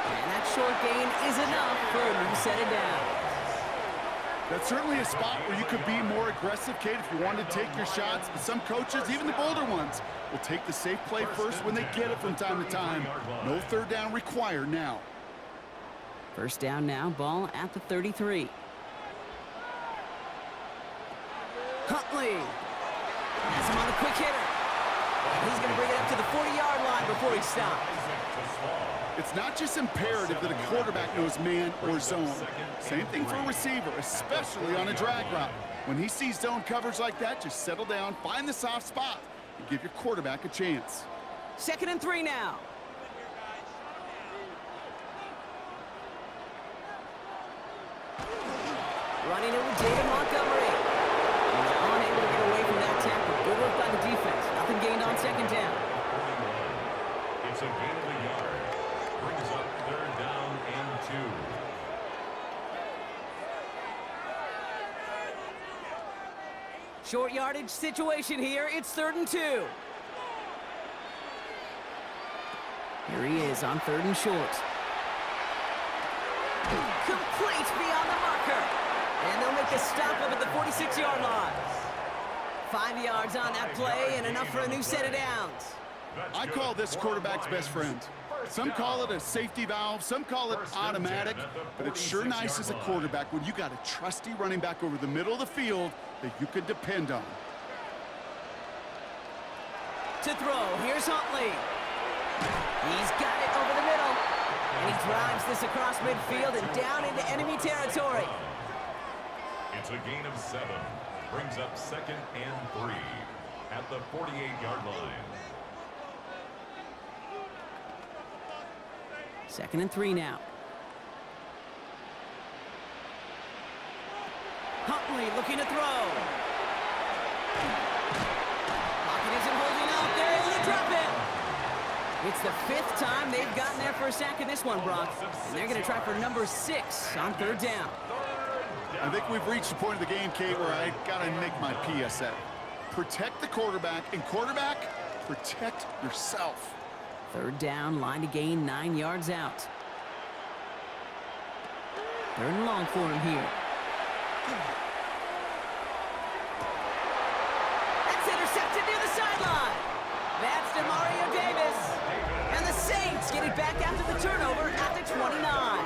And that short gain is enough for him to set it down. That's certainly a spot where you could be more aggressive, Kate, if you wanted to take your shots. But some coaches, even the bolder ones, will take the safe play first when they get it from time to time. No third down required now. First down now, ball at the 33. Huntley has him on a quick hitter. He's going to bring it up to the 40-yard line before he stops. It's not just imperative that a quarterback knows man or zone. Same thing for a receiver, especially on a drag route. When he sees zone coverage like that, just settle down, find the soft spot, and give your quarterback a chance. 2nd and 3 now. Running it with David Montgomery. He's unable to get away from that tackle. Good work by the defense. Nothing gained on 2nd down. It's a gain of a yard. Brings up 3rd down and 2. Short yardage situation here. It's 3rd and 2. Here he is on 3rd and short. Complete beyond the marker. And they'll make the stop up at the 46-yard line. 5 yards on that play and enough for a new set of downs. I call this quarterback's best friend. Some call it a safety valve, some call it automatic, but it's sure nice as a quarterback when you got a trusty running back over the middle of the field that you can depend on. To throw, here's Huntley. He's got it over the middle. And he drives this across midfield and down into enemy territory. It's a gain of 7. Brings up 2nd and 3 at the 48-yard line. 2nd and 3 now. Huntley looking to throw. Pocket isn't holding out. They're able to drop it. It's the 5th time they've gotten their first sack in this one, Brock. And they're going to try for number 6 on 3rd down. I think we've reached the point of the game, Kate, where I got to make my PSA. Protect the quarterback, and quarterback, protect yourself. 3rd down, line to gain 9 yards out. 3rd and long for him here. That's intercepted near the sideline. That's DeMario Davis. And the Saints get it back after the turnover at the 29.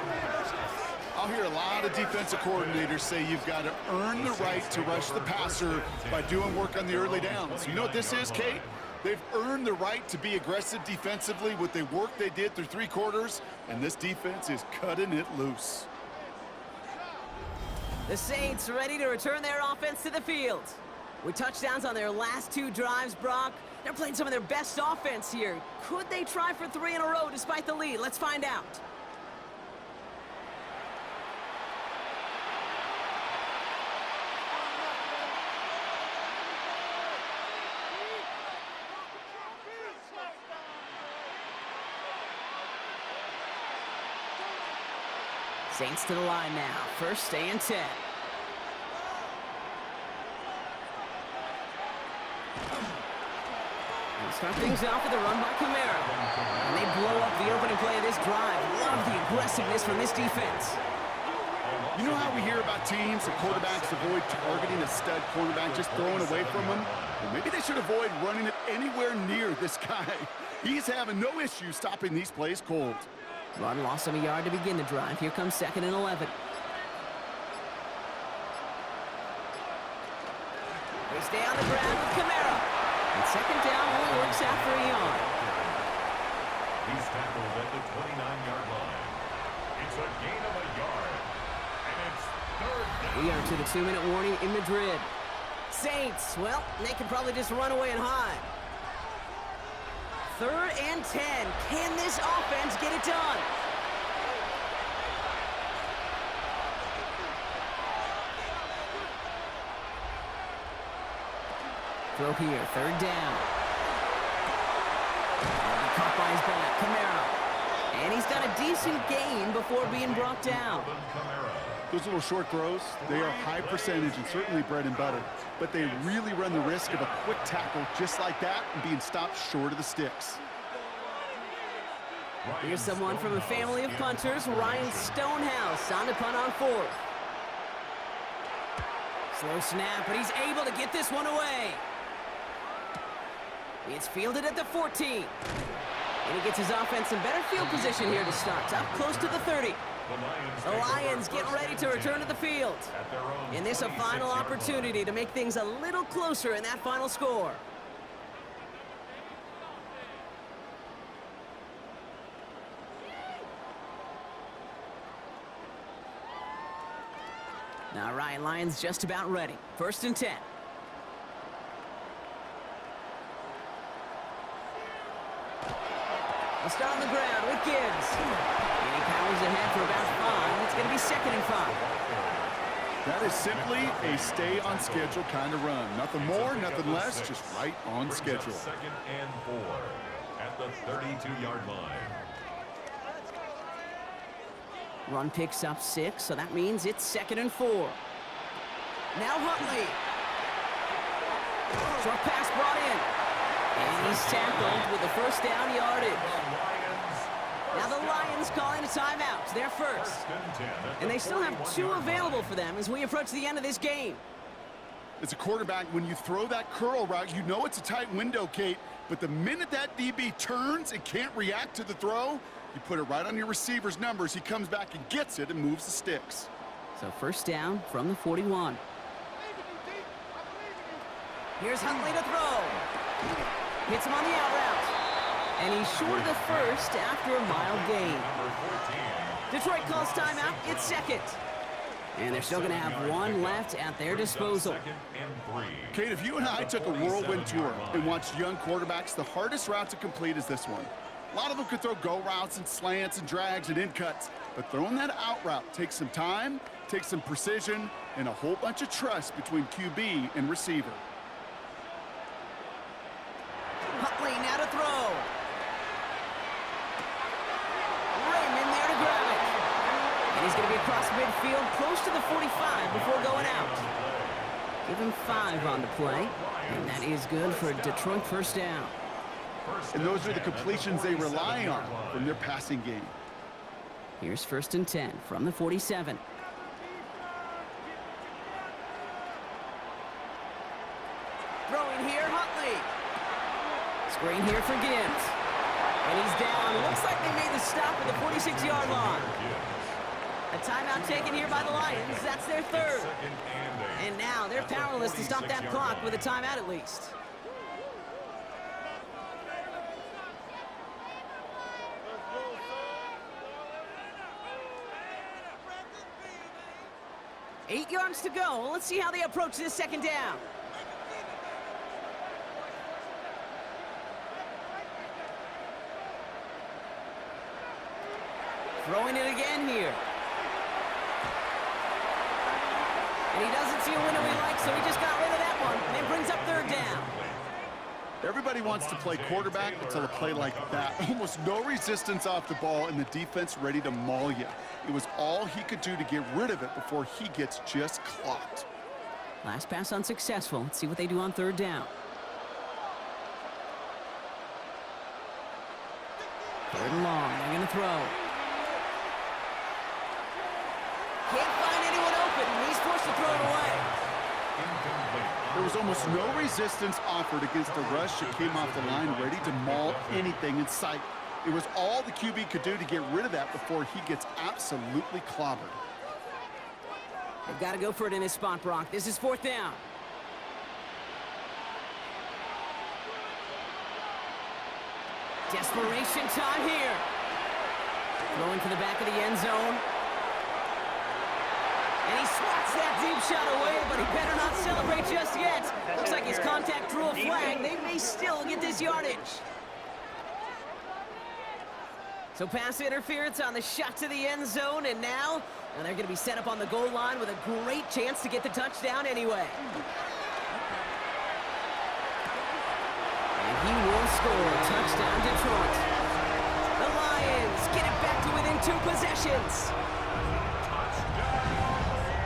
I'll hear a lot of defensive coordinators say you've got to earn the right to rush the passer by doing work on the early downs. You know what this is, Kate? They've earned the right to be aggressive defensively with the work they did through 3 quarters, and this defense is cutting it loose. The Saints ready to return their offense to the field. With touchdowns on their last 2 drives, Brock, they're playing some of their best offense here. Could they try for 3 in a row despite the lead? Let's find out. Saints to the line now. First and 10. They start things off with a run by Camara. And they blow up the opening play of this drive. Love the aggressiveness from this defense. You know how we hear about teams and quarterbacks avoid targeting a stud cornerback, just throwing away from him? Well, maybe they should avoid running it anywhere near this guy. He's having no issue stopping these plays cold. Run loss of a yard to begin the drive. Here comes 2nd and 11. They stay on the ground with Camara. And 2nd down only works out for a yard. He's tackled at the 29-yard line. It's a gain of a yard. And it's 3rd down. We are to the 2-minute warning in Madrid. Saints, well, they can probably just run away and hide. 3rd and 10. Can this offense get it done? Throw here, 3rd down. Caught by his back, Camara. And he's got a decent gain before being brought down. Those little short throws, they are high percentage and certainly bread and butter. But they really run the risk of a quick tackle just like that and being stopped short of the sticks. Here's someone from a family of punters, Ryan Stonehouse, on to punt on 4th. Slow snap, but he's able to get this one away. It's fielded at the 14. And he gets his offense in better field position here to start, up close to the 30. The Lions getting ready to return to the field. And this a final opportunity to make things a little closer in that final score. All right, Lions just about ready. 1st and 10. We'll start on the ground with Gibbs. And he powers ahead for about 5. It's going to be 2nd and 5. That is simply a stay on schedule kind of run. Nothing more, nothing less, just right on schedule. 2nd and 4 at the 32-yard line. Run picks up 6, so that means it's 2nd and 4. Now Huntley. Short pass brought in. And he's tackled with the 1st down yardage. Now the Lions calling a timeout. They're first. And they still have 2 available for them as we approach the end of this game. As a quarterback, when you throw that curl route, you know it's a tight window, Kate. But the minute that DB turns and can't react to the throw, you put it right on your receiver's numbers. He comes back and gets it and moves the sticks. So 1st down from the 41. Here's Huntley to throw. Hits him on the out route. And he's short of the 1st after a mild gain. Detroit calls timeout. It's 2nd. And they're still going to have 1 left at their disposal. Kate, if you and I took a whirlwind tour and watched young quarterbacks, the hardest route to complete is this one. A lot of them could throw go routes and slants and drags and in cuts, but throwing that out route takes some time, takes some precision, and a whole bunch of trust between QB and receiver. Huntley now to throw. Raymond there to grab it. And he's going to be across midfield, close to the 45 before going out. Give him 5 on the play, and that is good for a Detroit 1st down. And those are the completions they rely on from their passing game. Here's 1st and 10 from the 47. Throwing here, Huntley. Screen here for Gibbs. And he's down. Looks like they made the stop at the 46-yard line. A timeout taken here by the Lions. That's their 3rd. And now they're powerless to stop that clock with a timeout at least. 8 yards to go. Let's see how they approach this second down. Throwing it again here. And he doesn't see a window he likes, so he just got rid of that one. And it brings up third down. Everybody wants to play quarterback until a play like that. Almost no resistance off the ball and the defense ready to maul you. It was all he could do to get rid of it before he gets just clocked. Last pass unsuccessful. Let's see what they do on third down. Third and long. They're going to throw. Can't find anyone open. He's forced to throw it away. There was almost no resistance offered against a rush that came off the line ready to maul anything in sight. It was all the QB could do to get rid of that before he gets absolutely clobbered. They've got to go for it in his spot, Brock. This is fourth down. Desperation time here. Throwing to the back of the end zone. And he swats that deep shot away, but he better not celebrate just yet. Looks like his contact drew a flag. They may still get this yardage. So pass interference on the shot to the end zone, and now they're going to be set up on the goal line with a great chance to get the touchdown anyway. And he will score. Touchdown, Detroit. The Lions get it back to within 2 possessions.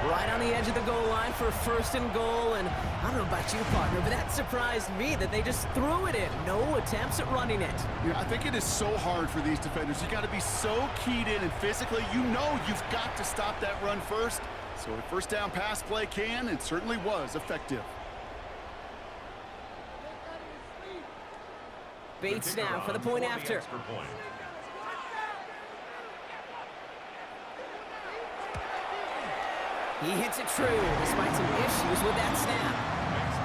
Right on the edge of the goal line for first and goal, and I don't know about you, partner, but that surprised me that they just threw it in. No attempts at running it. Yeah, I think it is so hard for these defenders. You got to be so keyed in, and physically, you know you've got to stop that run first. So a first down pass play can, and certainly was, effective. Bates now for the point after. He hits it true, despite some issues with that snap.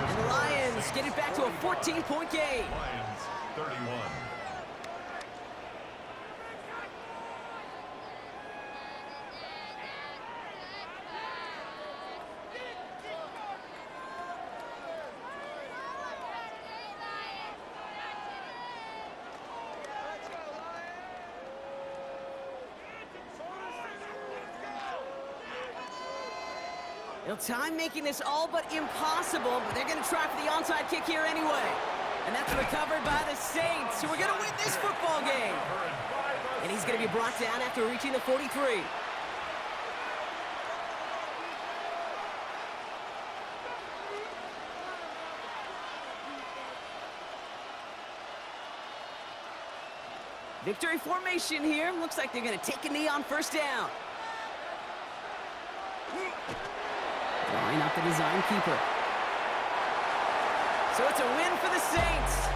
And the Lions get it back to a 14-point game. Lions 31. Time making this all but impossible, but they're going to try for the onside kick here anyway. And that's recovered by the Saints, who are going to win this football game. And he's going to be brought down after reaching the 43. Victory formation here. Looks like they're going to take a knee on first down. Drawing up the design keeper. So it's a win for the Saints.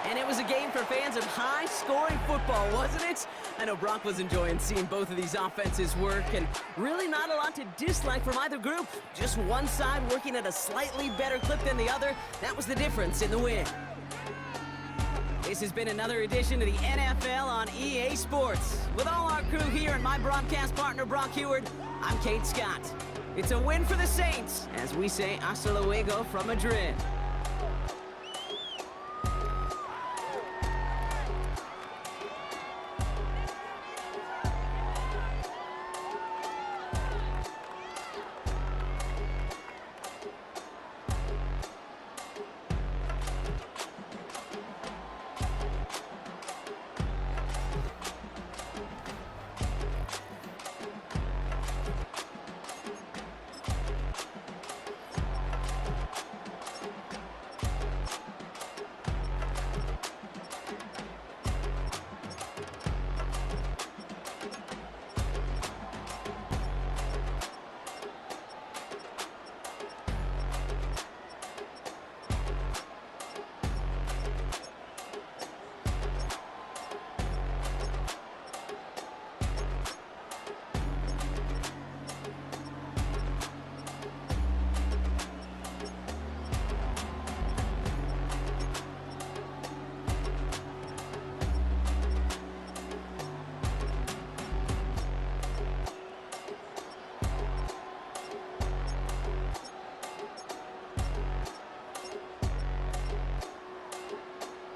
And it was a game for fans of high-scoring football, wasn't it? I know Brock was enjoying seeing both of these offenses work, and really not a lot to dislike from either group. Just one side working at a slightly better clip than the other. That was the difference in the win. This has been another edition of the NFL on EA Sports. With all our crew here and my broadcast partner, Brock Heward, I'm Kate Scott. It's a win for the Saints, as we say hasta luego from Madrid.